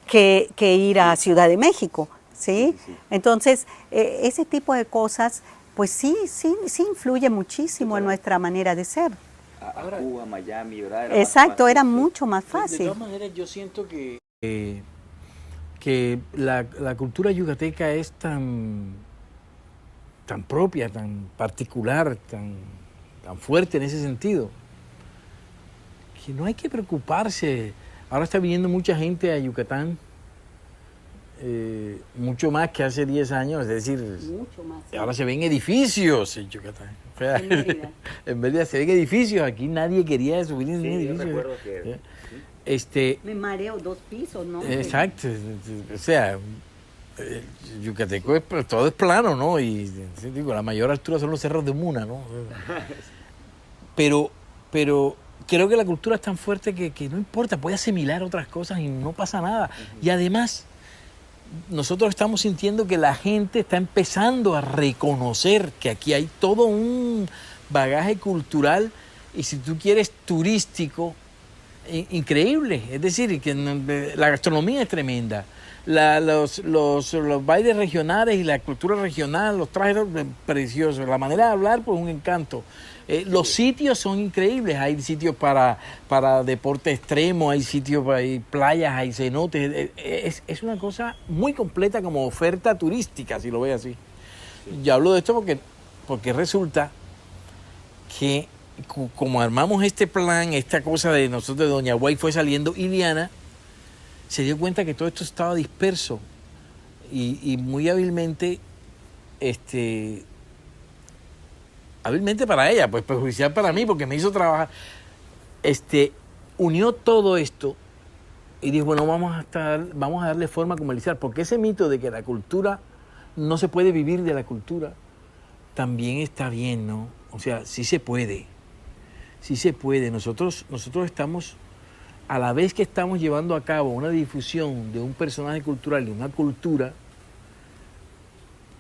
[SPEAKER 2] que ir a Ciudad de México, ¿sí? Entonces, ese tipo de cosas, pues sí influye muchísimo en nuestra manera de ser.
[SPEAKER 3] A Cuba, Miami, ¿verdad?
[SPEAKER 2] Exacto, era mucho más
[SPEAKER 1] De
[SPEAKER 2] fácil.
[SPEAKER 1] todas maneras, yo siento que la cultura yucateca es tan propia, tan particular, tan fuerte en ese sentido, que no hay que preocuparse. Ahora está viniendo mucha gente a Yucatán, mucho más que hace 10 años, es decir,
[SPEAKER 2] Mucho más.
[SPEAKER 1] ahora se ven edificios en Yucatán. O sea,
[SPEAKER 2] En Mérida.
[SPEAKER 1] en Mérida se ven edificios, aquí nadie quería subir en un
[SPEAKER 3] Sí, yo
[SPEAKER 1] edificio.
[SPEAKER 3] recuerdo que...
[SPEAKER 2] Me mareo 2 pisos, ¿no?
[SPEAKER 1] Exacto, o sea, Yucateco todo es plano, ¿no? Y digo, la mayor altura son los cerros de Muna, ¿no? Pero creo que la cultura es tan fuerte que no importa, puede asimilar otras cosas y no pasa nada. Y además, nosotros estamos sintiendo que la gente está empezando a reconocer que aquí hay todo un bagaje cultural y, si tú quieres, turístico, increíble. Es decir, que la gastronomía es tremenda. Los bailes regionales y la cultura regional, los trajes preciosos, la manera de hablar, pues un encanto. Los sitios son increíbles, hay sitios para deporte extremo, hay sitios, hay playas, hay cenotes, es una cosa muy completa como oferta turística, si lo ves así. Yo hablo de esto porque resulta que como armamos este plan, esta cosa de nosotros de Doña Guay fue saliendo, Iliana se dio cuenta que todo esto estaba disperso y muy hábilmente, hábilmente para ella, pues perjudicial para mí, porque me hizo trabajar, unió todo esto y dijo, bueno, vamos a darle forma comercial, porque ese mito de que la cultura no se puede vivir de la cultura también está bien, ¿no? O sea, sí se puede. Sí se puede. Nosotros estamos, a la vez que estamos llevando a cabo una difusión de un personaje cultural, de una cultura,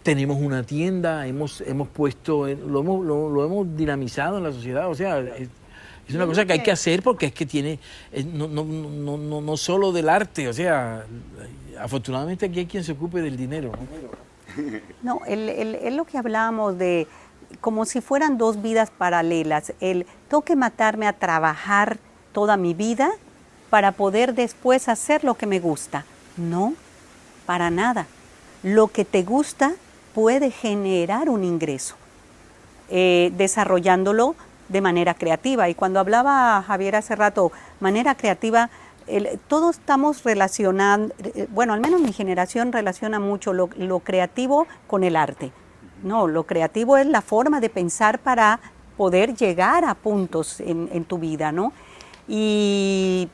[SPEAKER 1] tenemos una tienda, hemos puesto, lo hemos dinamizado en la sociedad. O sea, es una cosa que hay que hacer porque es que tiene, no solo del arte, o sea, afortunadamente aquí hay quien se ocupe del dinero, ¿no?
[SPEAKER 2] No, es lo que hablábamos de como si fueran 2 vidas paralelas. Tengo que matarme a trabajar toda mi vida para poder después hacer lo que me gusta. No, para nada. Lo que te gusta puede generar un ingreso, desarrollándolo de manera creativa. Y cuando hablaba Javier hace rato, manera creativa, todos estamos relacionando, bueno, al menos mi generación relaciona mucho lo creativo con el arte. No, lo creativo es la forma de pensar para poder llegar a puntos en tu vida, ¿no? Y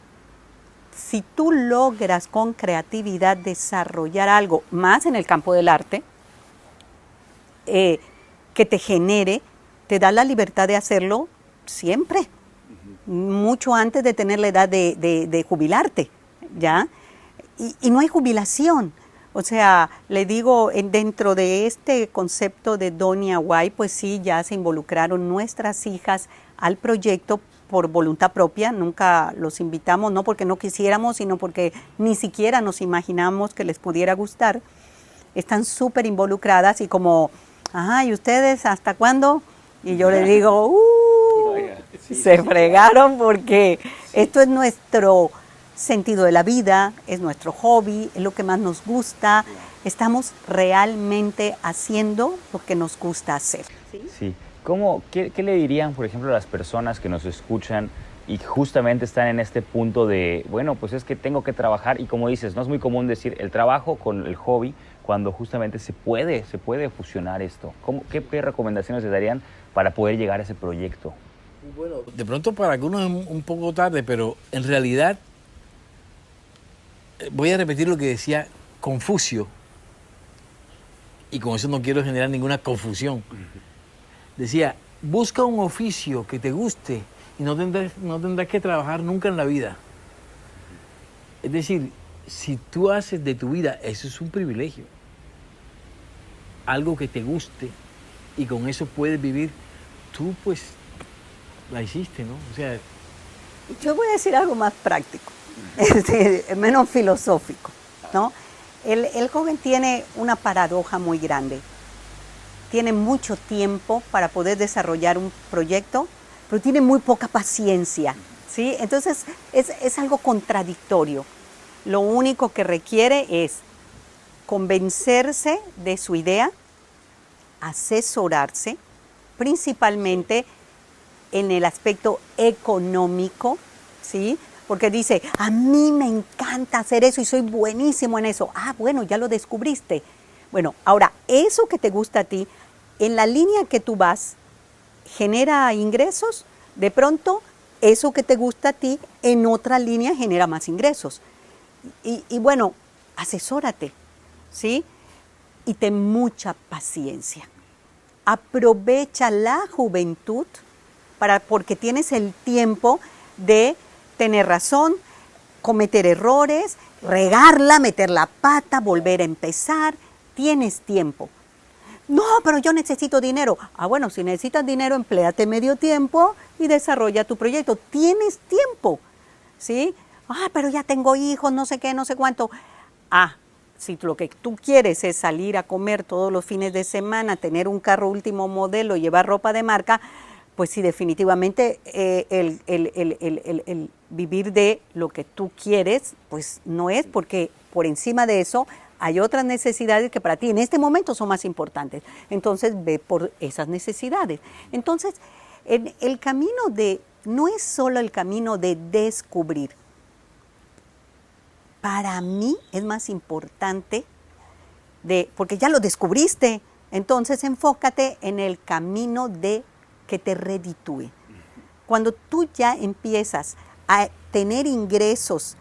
[SPEAKER 2] si tú logras con creatividad desarrollar algo más en el campo del arte, que te genere, te da la libertad de hacerlo siempre, mucho antes de tener la edad de jubilarte, ¿ya? Y no hay jubilación. O sea, le digo, dentro de este concepto de Doña Guay, pues sí, ya se involucraron nuestras hijas al proyecto por voluntad propia. Nunca los invitamos, no porque no quisiéramos, sino porque ni siquiera nos imaginamos que les pudiera gustar. Están súper involucradas y como, ajá, ¿y ustedes hasta cuándo? Y yo les digo, se fregaron porque esto es nuestro sentido de la vida, es nuestro hobby, es lo que más nos gusta. Estamos realmente haciendo lo que nos gusta hacer.
[SPEAKER 3] Sí. ¿Qué le dirían, por ejemplo, a las personas que nos escuchan y justamente están en este punto de, bueno, pues es que tengo que trabajar y como dices, no es muy común decir el trabajo con el hobby cuando justamente se puede fusionar esto. ¿Qué recomendaciones le darían para poder llegar a ese proyecto?
[SPEAKER 1] Bueno, de pronto para algunos es un poco tarde, pero en realidad voy a repetir lo que decía Confucio, y con eso no quiero generar ninguna confusión. Decía, busca un oficio que te guste y no tendrás que trabajar nunca en la vida. Es decir, si tú haces de tu vida, eso es un privilegio. Algo que te guste y con eso puedes vivir, tú pues la hiciste, ¿no? O sea,
[SPEAKER 2] Yo voy a decir algo más práctico, menos filosófico, ¿no? El joven tiene una paradoja muy grande. Tiene mucho tiempo para poder desarrollar un proyecto, pero tiene muy poca paciencia, ¿sí? Entonces es algo contradictorio. Lo único que requiere es convencerse de su idea, asesorarse, principalmente en el aspecto económico, ¿sí? Porque dice, a mí me encanta hacer eso y soy buenísimo en eso. Ah, bueno, ya lo descubriste. Bueno, ahora, eso que te gusta a ti, en la línea que tú vas, genera ingresos. De pronto, eso que te gusta a ti, en otra línea genera más ingresos. Y bueno, asesórate, ¿sí? Y ten mucha paciencia. Aprovecha la juventud porque tienes el tiempo de tener razón, cometer errores, regarla, meter la pata, volver a empezar. Tienes tiempo. No, pero yo necesito dinero. Ah, bueno, si necesitas dinero, empléate medio tiempo y desarrolla tu proyecto. Tienes tiempo, ¿sí? Ah, pero ya tengo hijos, no sé qué, no sé cuánto. Ah, si lo que tú quieres es salir a comer todos los fines de semana, tener un carro último modelo, llevar ropa de marca, pues sí, definitivamente el vivir de lo que tú quieres, pues no es, porque por encima de eso hay otras necesidades que para ti en este momento son más importantes. Entonces ve por esas necesidades. Entonces, el camino no es solo el camino de descubrir. Para mí es más importante porque ya lo descubriste, entonces enfócate en el camino de que te reditúe. Cuando tú ya empiezas a tener ingresos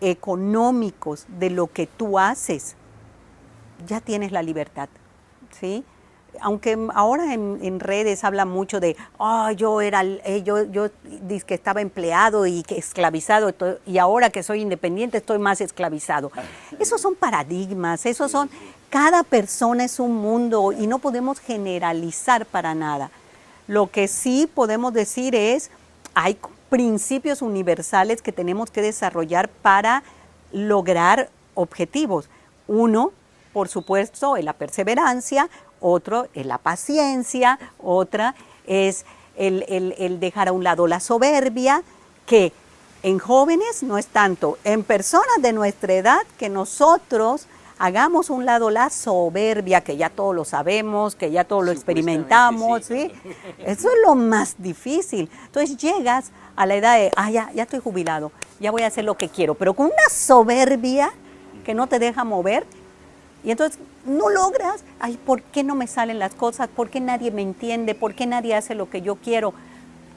[SPEAKER 2] económicos de lo que tú haces, ya tienes la libertad, ¿sí? Aunque ahora en redes habla mucho de, yo dije que estaba empleado y que esclavizado, y ahora que soy independiente estoy más esclavizado. Esos son paradigmas, cada persona es un mundo y no podemos generalizar para nada. Lo que sí podemos decir es, hay principios universales que tenemos que desarrollar para lograr objetivos. Uno, por supuesto, es la perseverancia. Otro es la paciencia, otra es el dejar a un lado la soberbia, que en jóvenes no es tanto, en personas de nuestra edad, que nosotros hagamos a un lado la soberbia, que ya todo lo sabemos, que ya todo lo experimentamos, ¿sí? Eso es lo más difícil. Entonces llegas a la edad de, ya estoy jubilado, ya voy a hacer lo que quiero, pero con una soberbia que no te deja mover. Y entonces no logras, ¿por qué no me salen las cosas? ¿Por qué nadie me entiende? ¿Por qué nadie hace lo que yo quiero?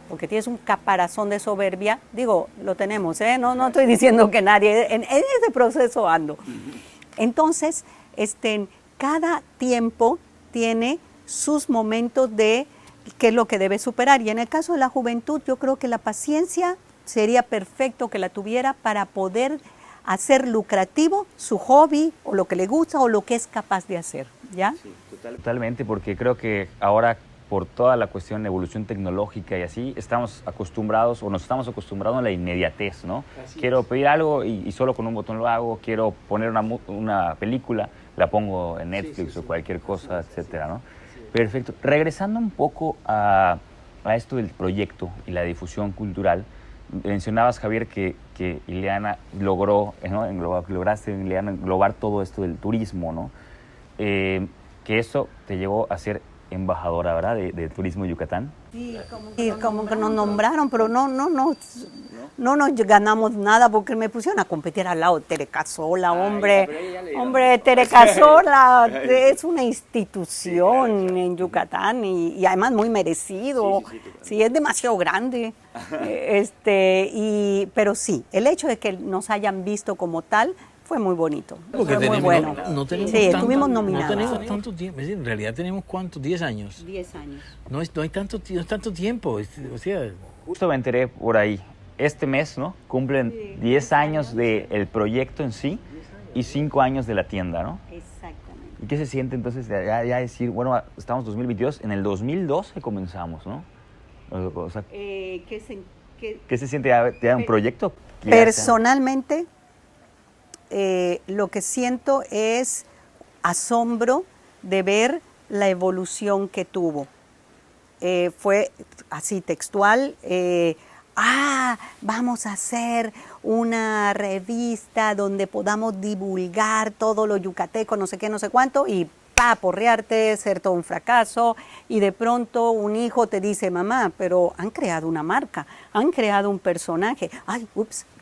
[SPEAKER 2] Porque tienes un caparazón de soberbia. Digo, lo tenemos, no estoy diciendo que nadie, en ese proceso ando. Entonces, cada tiempo tiene sus momentos de qué es lo que debe superar. Y en el caso de la juventud, yo creo que la paciencia sería perfecto que la tuviera para poder hacer lucrativo su hobby o lo que le gusta o lo que es capaz de hacer, ¿ya?
[SPEAKER 3] Sí, totalmente, porque creo que ahora por toda la cuestión de evolución tecnológica y así, estamos acostumbrados o nos estamos acostumbrados a la inmediatez, ¿no? Quiero pedir algo y solo con un botón lo hago, quiero poner una película, la pongo en Netflix o cualquier cosa, etcétera, ¿no? Perfecto. Regresando un poco a esto del proyecto y la difusión cultural, mencionabas, Javier, que Ileana lograste, Ileana, englobar todo esto del turismo, ¿no? Que eso te llevó a ser embajadora, ¿verdad?, de Turismo Yucatán.
[SPEAKER 2] Y como que nos nombraron, pero no nos ganamos nada porque me pusieron a competir al lado de Tere Cazorla, hombre, Tere Cazorla es una institución en Yucatán y además muy merecido, sí, es demasiado grande, pero sí, el hecho de que nos hayan visto como tal fue muy bonito,
[SPEAKER 1] Porque
[SPEAKER 2] fue muy bueno.
[SPEAKER 1] No tenemos
[SPEAKER 2] sí, estuvimos nominados.
[SPEAKER 1] No tenemos tanto tiempo, es decir, en realidad tenemos ¿cuántos? 10 años.
[SPEAKER 2] 10 años.
[SPEAKER 1] No es tanto tiempo, o sea,
[SPEAKER 3] Justo me enteré por ahí. Este mes, ¿no? Cumplen 10 años del proyecto en sí y 5 años de la tienda, ¿no?
[SPEAKER 2] Exactamente.
[SPEAKER 3] ¿Y qué se siente entonces de ya decir, bueno, estamos en 2022, en el 2012 comenzamos, ¿no? O sea, ¿qué se siente ya un proyecto?
[SPEAKER 2] Personalmente, lo que siento es asombro de ver la evolución que tuvo. Fue así textual, vamos a hacer una revista donde podamos divulgar todo lo yucateco, no sé qué, no sé cuánto, y porrearte, ser todo un fracaso, y de pronto un hijo te dice, mamá, pero han creado una marca, han creado un personaje,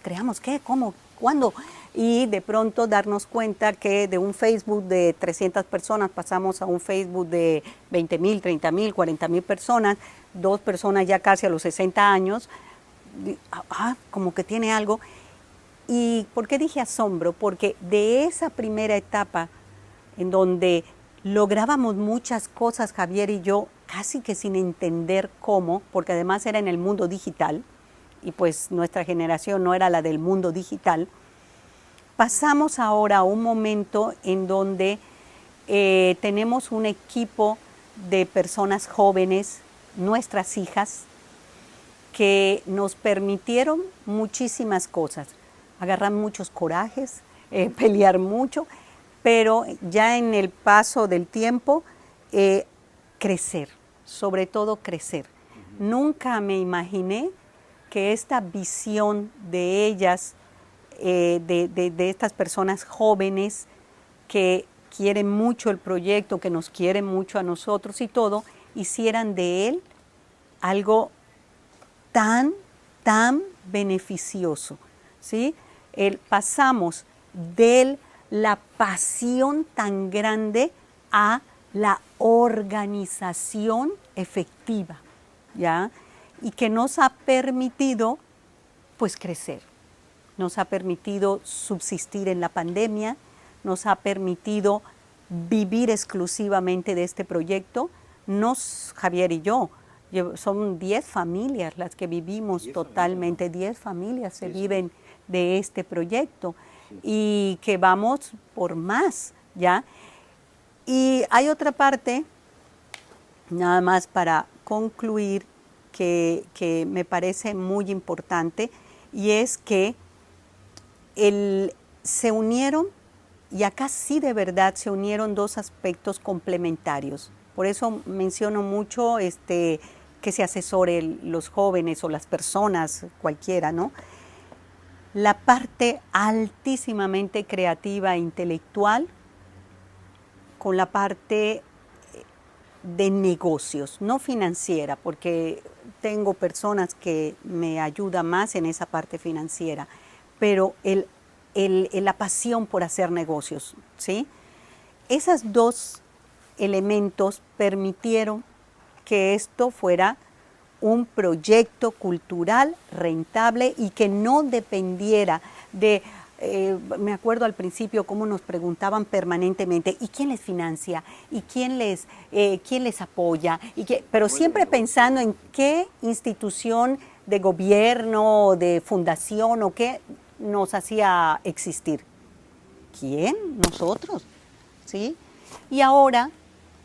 [SPEAKER 2] ¿creamos qué? ¿Cómo? ¿Cuándo? Y de pronto darnos cuenta que de un Facebook de 300 personas pasamos a un Facebook de 20,000, 30,000, 40,000 personas, 2 personas ya casi a los 60 años, como que tiene algo. ¿Y por qué dije asombro? Porque de esa primera etapa en donde lográbamos muchas cosas, Javier y yo, casi que sin entender cómo, porque además era en el mundo digital, y pues nuestra generación no era la del mundo digital, pasamos ahora a un momento en donde tenemos un equipo de personas jóvenes, nuestras hijas, que nos permitieron muchísimas cosas, agarrar muchos corajes, pelear mucho, pero ya en el paso del tiempo, crecer, sobre todo crecer. Nunca me imaginé que esta visión de ellas, de estas personas jóvenes que quieren mucho el proyecto, que nos quieren mucho a nosotros y todo, hicieran de él algo tan beneficioso, ¿sí? Pasamos de la pasión tan grande a la organización efectiva, ¿ya? Y que nos ha permitido, pues, crecer. Nos ha permitido subsistir en la pandemia, nos ha permitido vivir exclusivamente de este proyecto. Javier y yo, son 10 familias las que vivimos totalmente, 10 familias se viven de este proyecto y que vamos por más, ¿ya? Y hay otra parte, nada más para concluir, que me parece muy importante, y es que se unieron, y acá sí de verdad se unieron 2 aspectos complementarios. Por eso menciono mucho que se asesore los jóvenes o las personas, cualquiera, ¿no? La parte altísimamente creativa e intelectual con la parte de negocios, no financiera, porque tengo personas que me ayudan más en esa parte financiera, pero la pasión por hacer negocios, ¿sí? Esos 2 elementos permitieron que esto fuera un proyecto cultural rentable y que no dependiera de, me acuerdo al principio cómo nos preguntaban permanentemente, ¿y quién les financia? ¿Y quién les apoya? Pero siempre pensando en qué institución de gobierno, de fundación o qué nos hacía existir. ¿Quién? Nosotros, ¿sí? Y ahora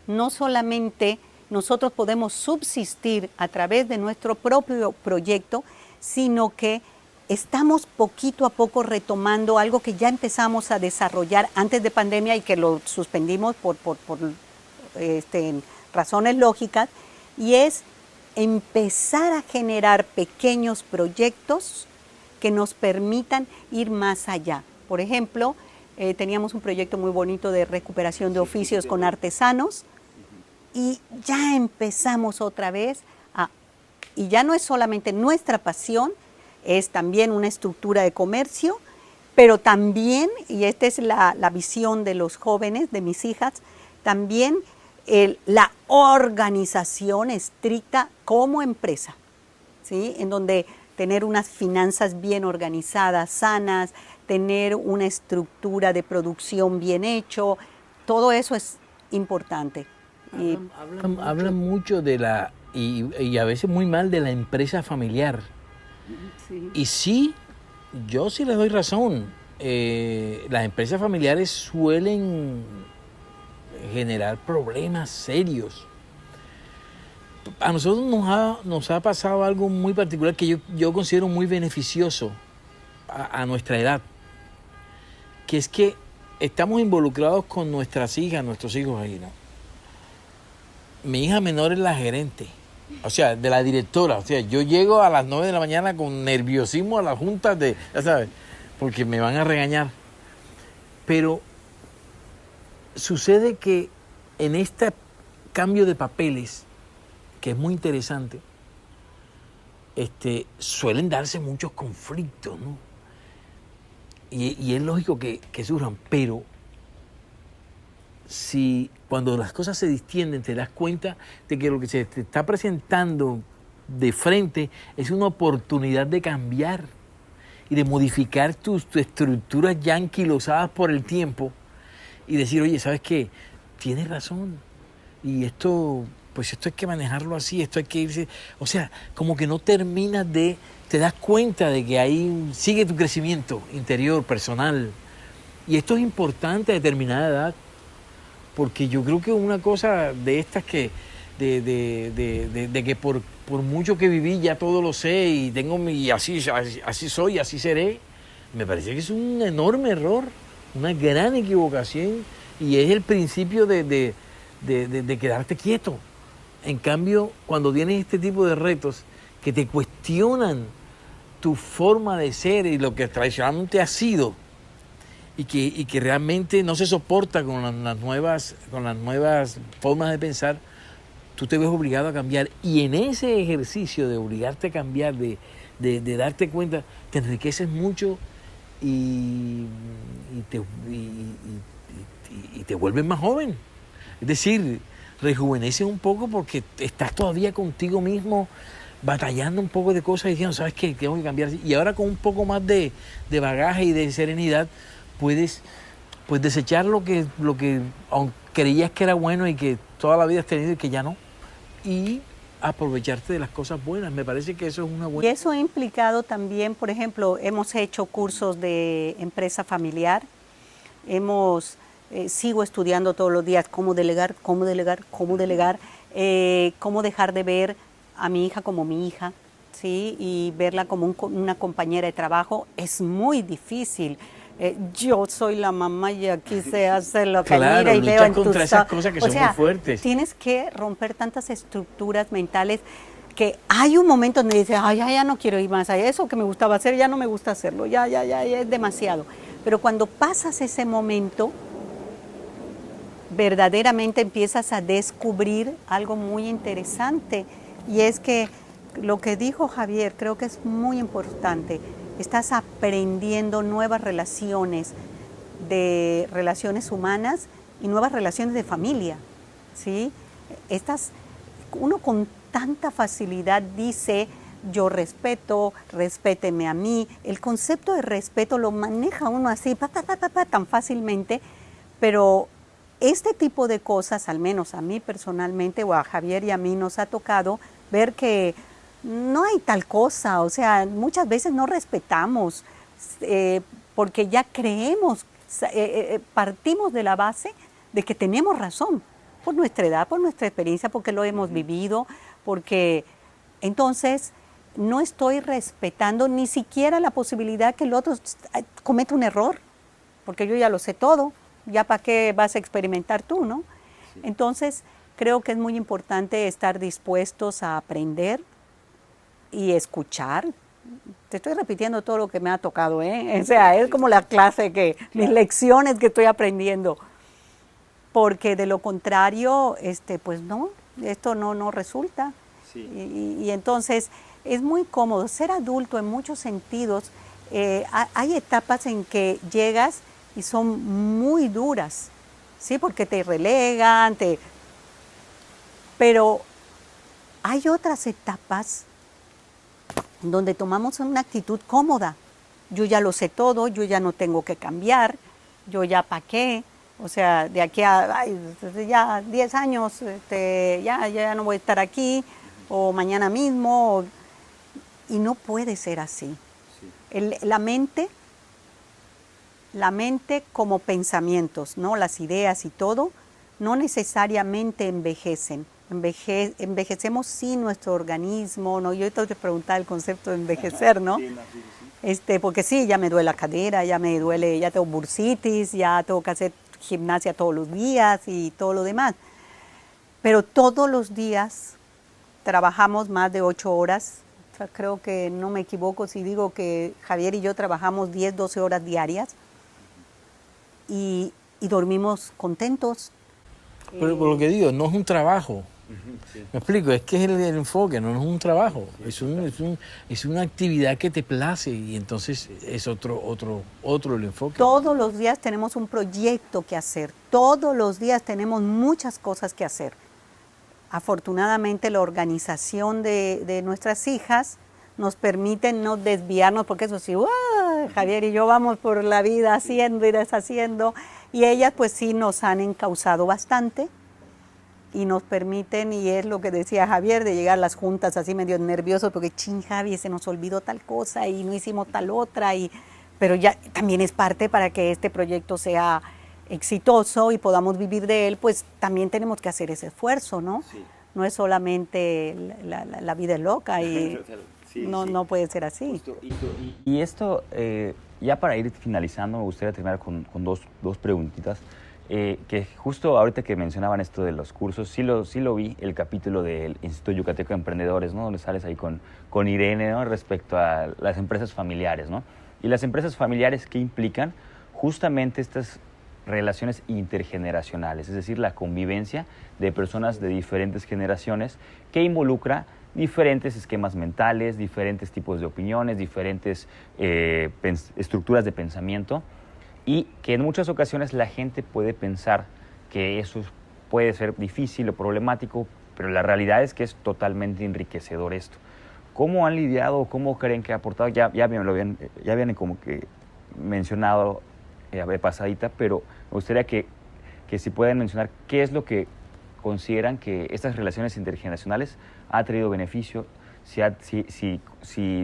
[SPEAKER 2] no solamente nosotros podemos subsistir a través de nuestro propio proyecto, sino que estamos poquito a poco retomando algo que ya empezamos a desarrollar antes de pandemia y que lo suspendimos por razones lógicas, y es empezar a generar pequeños proyectos que nos permitan ir más allá. Por ejemplo, teníamos un proyecto muy bonito de recuperación de oficios con artesanos, y ya empezamos otra vez a Y ya no es solamente nuestra pasión, es también una estructura de comercio, pero también, y esta es la visión de los jóvenes, de mis hijas, también la organización estricta como empresa, ¿sí? En donde tener unas finanzas bien organizadas, sanas, tener una estructura de producción bien hecho, todo eso es importante.
[SPEAKER 1] Hablan mucho de y a veces muy mal de la empresa familiar.
[SPEAKER 2] Sí.
[SPEAKER 1] Y sí, yo sí les doy razón. Las empresas familiares suelen generar problemas serios. A nosotros nos ha pasado algo muy particular que yo considero muy beneficioso a nuestra edad, que es que estamos involucrados con nuestras hijas, nuestros hijos ahí, ¿no? Mi hija menor es la gerente, o sea, de la directora. O sea, yo llego a las 9 de la mañana con nerviosismo a las juntas ya sabes, porque me van a regañar. Pero sucede que en este cambio de papeles, que es muy interesante, suelen darse muchos conflictos, ¿no? Y es lógico que surjan, pero si cuando las cosas se distienden te das cuenta de que lo que se te está presentando de frente es una oportunidad de cambiar y de modificar tus estructuras ya anquilosadas por el tiempo y decir, oye, ¿sabes qué? Tienes razón y esto hay que manejarlo así, esto hay que irse, o sea, como que no terminas te das cuenta de que ahí sigue tu crecimiento interior, personal, y esto es importante a determinada edad, porque yo creo que una cosa de estas que de que por mucho que viví ya todo lo sé y tengo así soy, así seré, me parece que es un enorme error, una gran equivocación, y es el principio de quedarte quieto. En cambio, cuando tienes este tipo de retos que te cuestionan tu forma de ser y lo que tradicionalmente has sido, y que realmente no se soporta con las nuevas formas de pensar, tú te ves obligado a cambiar. Y en ese ejercicio de obligarte a cambiar, de darte cuenta, te enriqueces mucho y te vuelves más joven. Es decir, rejuveneces un poco porque estás todavía contigo mismo, batallando un poco de cosas y diciendo, ¿sabes qué? Tengo que cambiar. Y ahora con un poco más de bagaje y de serenidad, puedes desechar lo que aunque creías que era bueno y que toda la vida has tenido y que ya no, y aprovecharte de las cosas buenas. Me parece que eso es una buena...
[SPEAKER 2] Y eso ha implicado también, por ejemplo, hemos hecho cursos de empresa familiar, sigo estudiando todos los días cómo delegar, cómo dejar de ver a mi hija como mi hija, ¿sí? Y verla como una compañera de trabajo. Es muy difícil. Yo soy la mamá y aquí se hace lo que mira y veo en
[SPEAKER 1] contra esas cosas que son muy fuertes.
[SPEAKER 2] Tienes que romper tantas estructuras mentales que hay un momento donde dices, ay, ya no quiero ir más allá, eso que me gustaba hacer ya no me gusta hacerlo, ya es demasiado. Pero cuando pasas ese momento, verdaderamente empiezas a descubrir algo muy interesante, y es que lo que dijo Javier creo que es muy importante. Estás aprendiendo nuevas relaciones humanas y nuevas relaciones de familia, ¿sí? Uno con tanta facilidad dice, yo respeto, respéteme a mí. El concepto de respeto lo maneja uno así, tan fácilmente, pero este tipo de cosas, al menos a mí personalmente o a Javier y a mí, nos ha tocado ver que no hay tal cosa. O sea, muchas veces no respetamos porque ya creemos, partimos de la base de que tenemos razón por nuestra edad, por nuestra experiencia, porque lo hemos vivido, porque entonces no estoy respetando ni siquiera la posibilidad que el otro cometa un error, porque yo ya lo sé todo, ya para qué vas a experimentar tú, ¿no? Sí. Entonces creo que es muy importante estar dispuestos a aprender y escuchar. Te estoy repitiendo todo lo que me ha tocado, ¿eh? O sea, es como la clase mis lecciones que estoy aprendiendo. Porque de lo contrario, pues no, esto no resulta.
[SPEAKER 3] Sí.
[SPEAKER 2] Y entonces es muy cómodo. Ser adulto en muchos sentidos, hay etapas en que llegas y son muy duras, ¿sí? Porque te relegan, pero hay otras etapas donde tomamos una actitud cómoda. Yo ya lo sé todo, yo ya no tengo que cambiar, yo ya pa' qué. O sea, de aquí a ya 10 años ya no voy a estar aquí, o mañana mismo, y no puede ser así. Sí. La mente como pensamientos, ¿no? Las ideas y todo, no necesariamente envejecen. Envejecemos sí nuestro organismo, ¿no? Yo ahorita te preguntaba el concepto de envejecer, ¿no? Sí, porque sí, ya me duele la cadera, ya tengo bursitis, ya tengo que hacer gimnasia todos los días y todo lo demás. Pero todos los días trabajamos más de 8 horas. O sea, creo que no me equivoco si digo que Javier y yo trabajamos 10, 12 horas diarias y dormimos contentos.
[SPEAKER 1] Pero por lo que digo, no es un trabajo. Sí. Me explico, es que es el enfoque, no es un trabajo, es una actividad que te place y entonces es otro el enfoque.
[SPEAKER 2] Todos los días tenemos un proyecto que hacer, todos los días tenemos muchas cosas que hacer. Afortunadamente la organización de nuestras hijas nos permite no desviarnos, porque eso sí, Javier y yo vamos por la vida haciendo y deshaciendo, y ellas pues sí nos han encauzado bastante. Y nos permiten, y es lo que decía Javier, de llegar a las juntas así medio nerviosos, porque Javi, se nos olvidó tal cosa y no hicimos tal otra, pero ya también es parte para que este proyecto sea exitoso y podamos vivir de él, pues también tenemos que hacer ese esfuerzo, ¿no? Sí. No es solamente la vida es loca y sí, no puede ser así.
[SPEAKER 3] Justo. Y esto, ya para ir finalizando, me gustaría terminar con dos preguntitas. Que justo ahorita que mencionaban esto de los cursos, sí lo vi, el capítulo del Instituto Yucateco de Emprendedores, ¿no? Donde sales ahí con Irene, ¿no? Respecto a las empresas familiares, ¿no? Y las empresas familiares, ¿qué implican? Justamente estas relaciones intergeneracionales, es decir, la convivencia de personas de diferentes generaciones que involucra diferentes esquemas mentales, diferentes tipos de opiniones, diferentes estructuras de pensamiento, y que en muchas ocasiones la gente puede pensar que eso puede ser difícil o problemático, pero la realidad es que es totalmente enriquecedor esto. ¿Cómo han lidiado, cómo creen que ha aportado? Ya habían como que mencionado de pasadita, pero me gustaría que si pueden mencionar qué es lo que consideran que estas relaciones intergeneracionales ha traído beneficio, si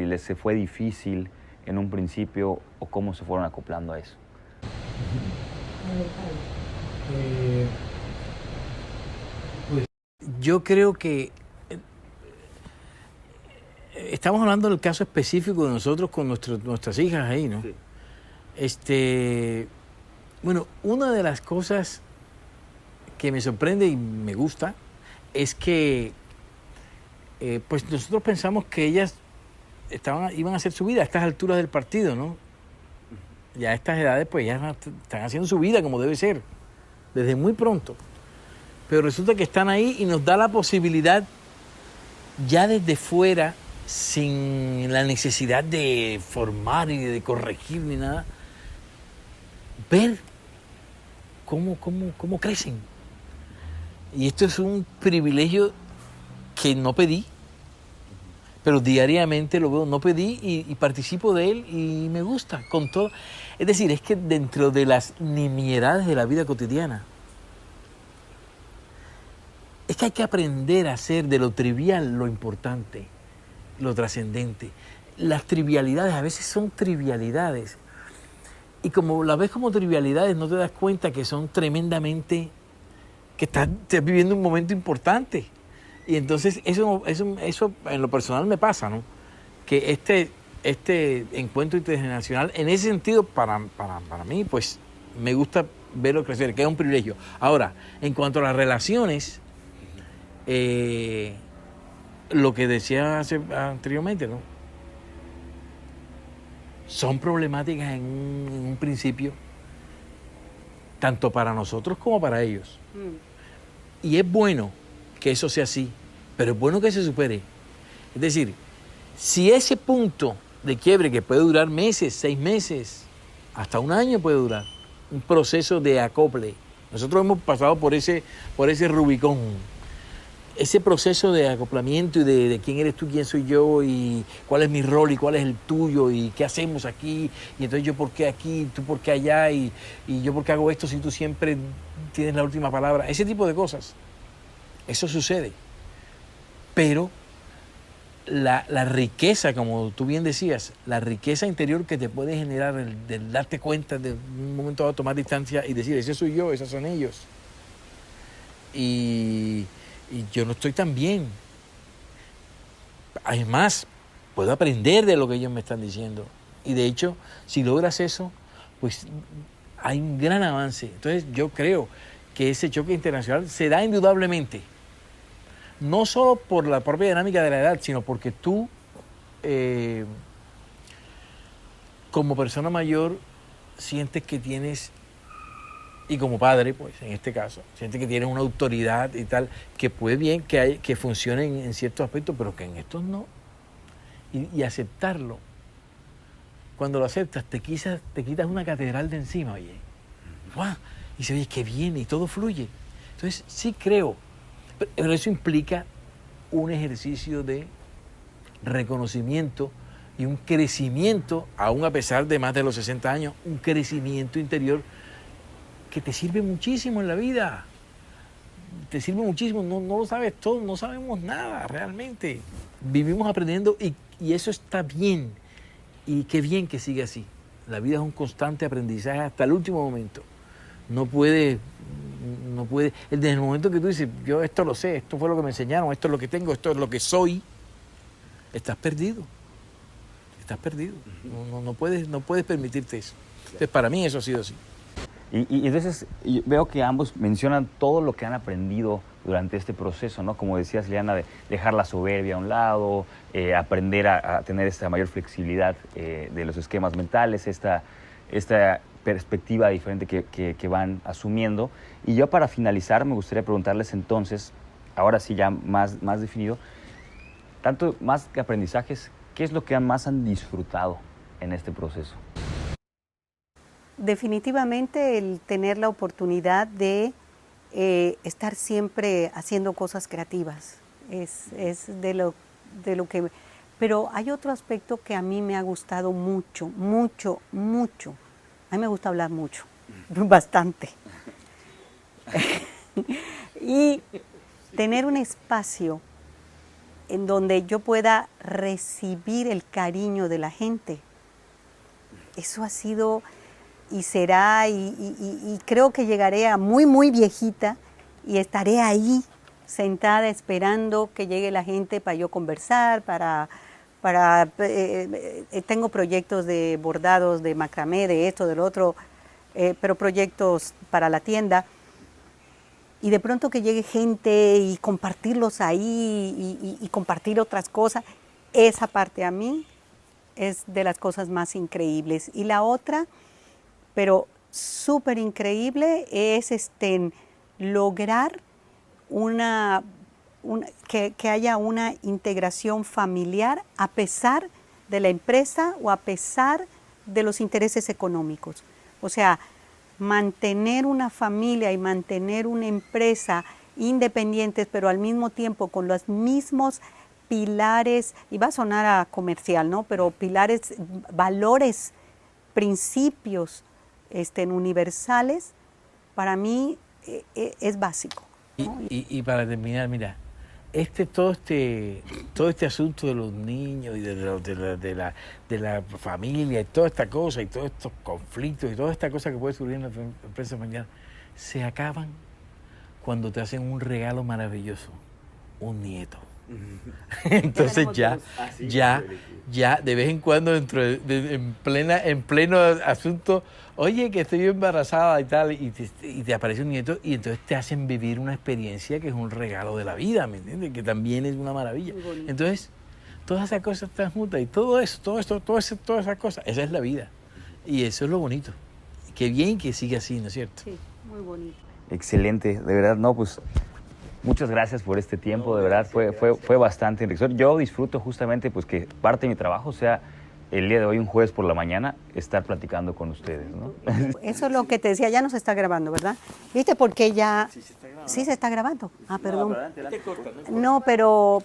[SPEAKER 3] les se fue difícil en un principio o cómo se fueron acoplando a eso.
[SPEAKER 1] Pues yo creo que estamos hablando del caso específico de nosotros con nuestras hijas ahí, ¿no? Sí. Bueno, una de las cosas que me sorprende y me gusta es que pues nosotros pensamos que ellas iban a hacer su vida a estas alturas del partido, ¿no? Ya a estas edades pues ya están haciendo su vida como debe ser, desde muy pronto. Pero resulta que están ahí y nos da la posibilidad, ya desde fuera, sin la necesidad de formar y de corregir ni nada, ver cómo crecen. Y esto es un privilegio que no pedí, pero diariamente lo veo, no pedí y participo de él y me gusta con todo. Es decir, es que dentro de las nimiedades de la vida cotidiana, es que hay que aprender a hacer de lo trivial lo importante, lo trascendente. Las trivialidades a veces son trivialidades y como las ves como trivialidades no te das cuenta que son tremendamente, que estás viviendo un momento importante. Y entonces eso en lo personal me pasa, ¿no? Que este encuentro intergeneracional, en ese sentido, para mí, pues me gusta verlo crecer, que es un privilegio. Ahora, en cuanto a las relaciones, lo que decía anteriormente, ¿no? Son problemáticas en un principio, tanto para nosotros como para ellos. Y es bueno que eso sea así, pero es bueno que se supere. Es decir, si ese punto de quiebre que puede durar meses, 6 meses, hasta un año puede durar, un proceso de acople. Nosotros hemos pasado por ese Rubicón, ese proceso de acoplamiento y de quién eres tú, quién soy yo, y cuál es mi rol y cuál es el tuyo, y qué hacemos aquí, y entonces yo por qué aquí, tú por qué allá, y yo por qué hago esto si tú siempre tienes la última palabra. Ese tipo de cosas, eso sucede. Pero la riqueza, como tú bien decías, la riqueza interior que te puede generar el darte cuenta de un momento dado, tomar distancia y decir, ese soy yo, esos son ellos. Y yo no estoy tan bien. Además, puedo aprender de lo que ellos me están diciendo. Y de hecho, si logras eso, pues hay un gran avance. Entonces yo creo que ese choque internacional se da indudablemente. No solo por la propia dinámica de la edad, sino porque tú, como persona mayor, sientes que tienes, y como padre, pues en este caso, sientes que tienes una autoridad y tal, que puede bien que funcione en ciertos aspectos, pero que en estos no. Y aceptarlo. Cuando lo aceptas, te quitas una catedral de encima, oye. ¡Guau! Y se oye, qué bien, y todo fluye. Entonces, sí creo. Pero eso implica un ejercicio de reconocimiento y un crecimiento, aún a pesar de más de los 60 años, un crecimiento interior que te sirve muchísimo en la vida. Te sirve muchísimo, no lo sabes todo, no sabemos nada realmente. Vivimos aprendiendo y eso está bien. Y qué bien que siga así. La vida es un constante aprendizaje hasta el último momento. No puede, desde el momento que tú dices, yo esto lo sé, esto fue lo que me enseñaron, esto es lo que tengo, esto es lo que soy, estás perdido. Estás perdido. No puedes permitirte eso. Entonces, para mí eso ha sido así.
[SPEAKER 3] Y entonces veo que ambos mencionan todo lo que han aprendido durante este proceso, ¿no? Como decías, Liliana, de dejar la soberbia a un lado, aprender a tener esta mayor flexibilidad de los esquemas mentales, esta perspectiva diferente que van asumiendo. Y yo, para finalizar, me gustaría preguntarles entonces, ahora sí ya más definido, tanto más que aprendizajes, ¿qué es lo que más han disfrutado en este proceso?
[SPEAKER 2] Definitivamente el tener la oportunidad de estar siempre haciendo cosas creativas es de lo que... Pero hay otro aspecto que a mí me ha gustado mucho. A mí me gusta hablar mucho, bastante. Y tener un espacio en donde yo pueda recibir el cariño de la gente. Eso ha sido y será, y creo que llegaré a muy viejita y estaré ahí sentada esperando que llegue la gente para yo conversar, tengo proyectos de bordados, de macramé, de esto, del otro, pero proyectos para la tienda. Y de pronto que llegue gente y compartirlos ahí y compartir otras cosas, esa parte a mí es de las cosas más increíbles. Y la otra, pero súper increíble, es lograr que haya una integración familiar a pesar de la empresa o a pesar de los intereses económicos. O sea, mantener una familia y mantener una empresa independientes, pero al mismo tiempo con los mismos pilares, y va a sonar a comercial, ¿no? Pero pilares, valores, principios universales, para mí es básico, ¿no?
[SPEAKER 1] Y para terminar, mira, todo este asunto de los niños y de la familia y toda esta cosa y todos estos conflictos y toda esta cosa que puede surgir en la empresa familiar, se acaban cuando te hacen un regalo maravilloso, un nieto. Entonces ya de vez en cuando en pleno asunto, oye, que estoy embarazada y tal, y te aparece un nieto y entonces te hacen vivir una experiencia que es un regalo de la vida, ¿me entiendes? Que también es una maravilla. Entonces, todas esas cosas están juntas y todas esas cosas, esa es la vida. Y eso es lo bonito. Qué bien que siga así, ¿no es cierto?
[SPEAKER 2] Sí, muy bonito.
[SPEAKER 3] Excelente, de verdad, no, pues Muchas gracias por este tiempo, de verdad, fue bastante enriquecedor. Yo disfruto justamente pues que parte de mi trabajo sea el día de hoy, un jueves por la mañana, estar platicando con ustedes, ¿no?
[SPEAKER 2] Eso es lo que te decía, ya no se está grabando, ¿verdad? ¿Viste por qué ya...? Sí se está grabando. Ah, perdón. No, pero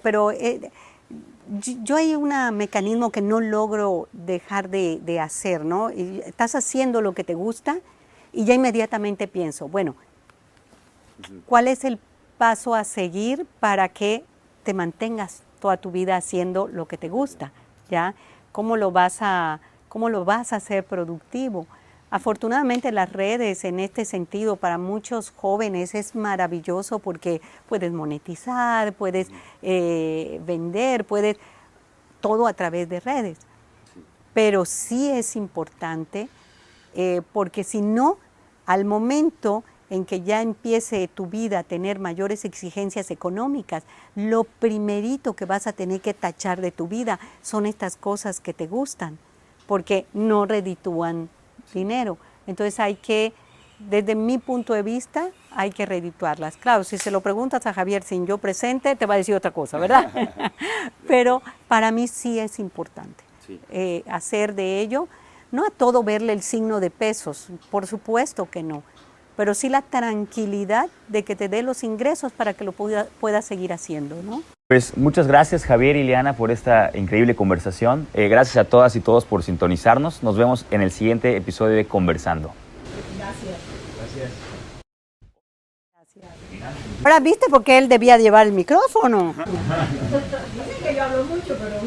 [SPEAKER 2] yo hay un mecanismo que no logro dejar de hacer, ¿no? Y estás haciendo lo que te gusta y ya inmediatamente pienso, bueno, ¿cuál es el paso a seguir para que te mantengas toda tu vida haciendo lo que te gusta? ¿Ya? ¿Cómo lo vas a hacer productivo? Afortunadamente las redes en este sentido para muchos jóvenes es maravilloso porque puedes monetizar, puedes vender, puedes todo a través de redes. Pero sí es importante porque si no, al momento en que ya empiece tu vida a tener mayores exigencias económicas, lo primerito que vas a tener que tachar de tu vida son estas cosas que te gustan, porque no reditúan dinero. Entonces hay que, desde mi punto de vista, hay que redituarlas. Claro, si se lo preguntas a Javier sin yo presente, te va a decir otra cosa, ¿verdad? Pero para mí sí es importante hacer de ello, no a todo verle el signo de pesos, por supuesto que no, pero sí la tranquilidad de que te dé los ingresos para que lo puedas seguir haciendo, ¿no?
[SPEAKER 3] Pues muchas gracias Javier y Ileana por esta increíble conversación. Gracias a todas y todos por sintonizarnos. Nos vemos en el siguiente episodio de Conversando.
[SPEAKER 2] Gracias. Ahora, ¿viste por qué él debía llevar el micrófono? Dicen que yo hablo mucho, pero...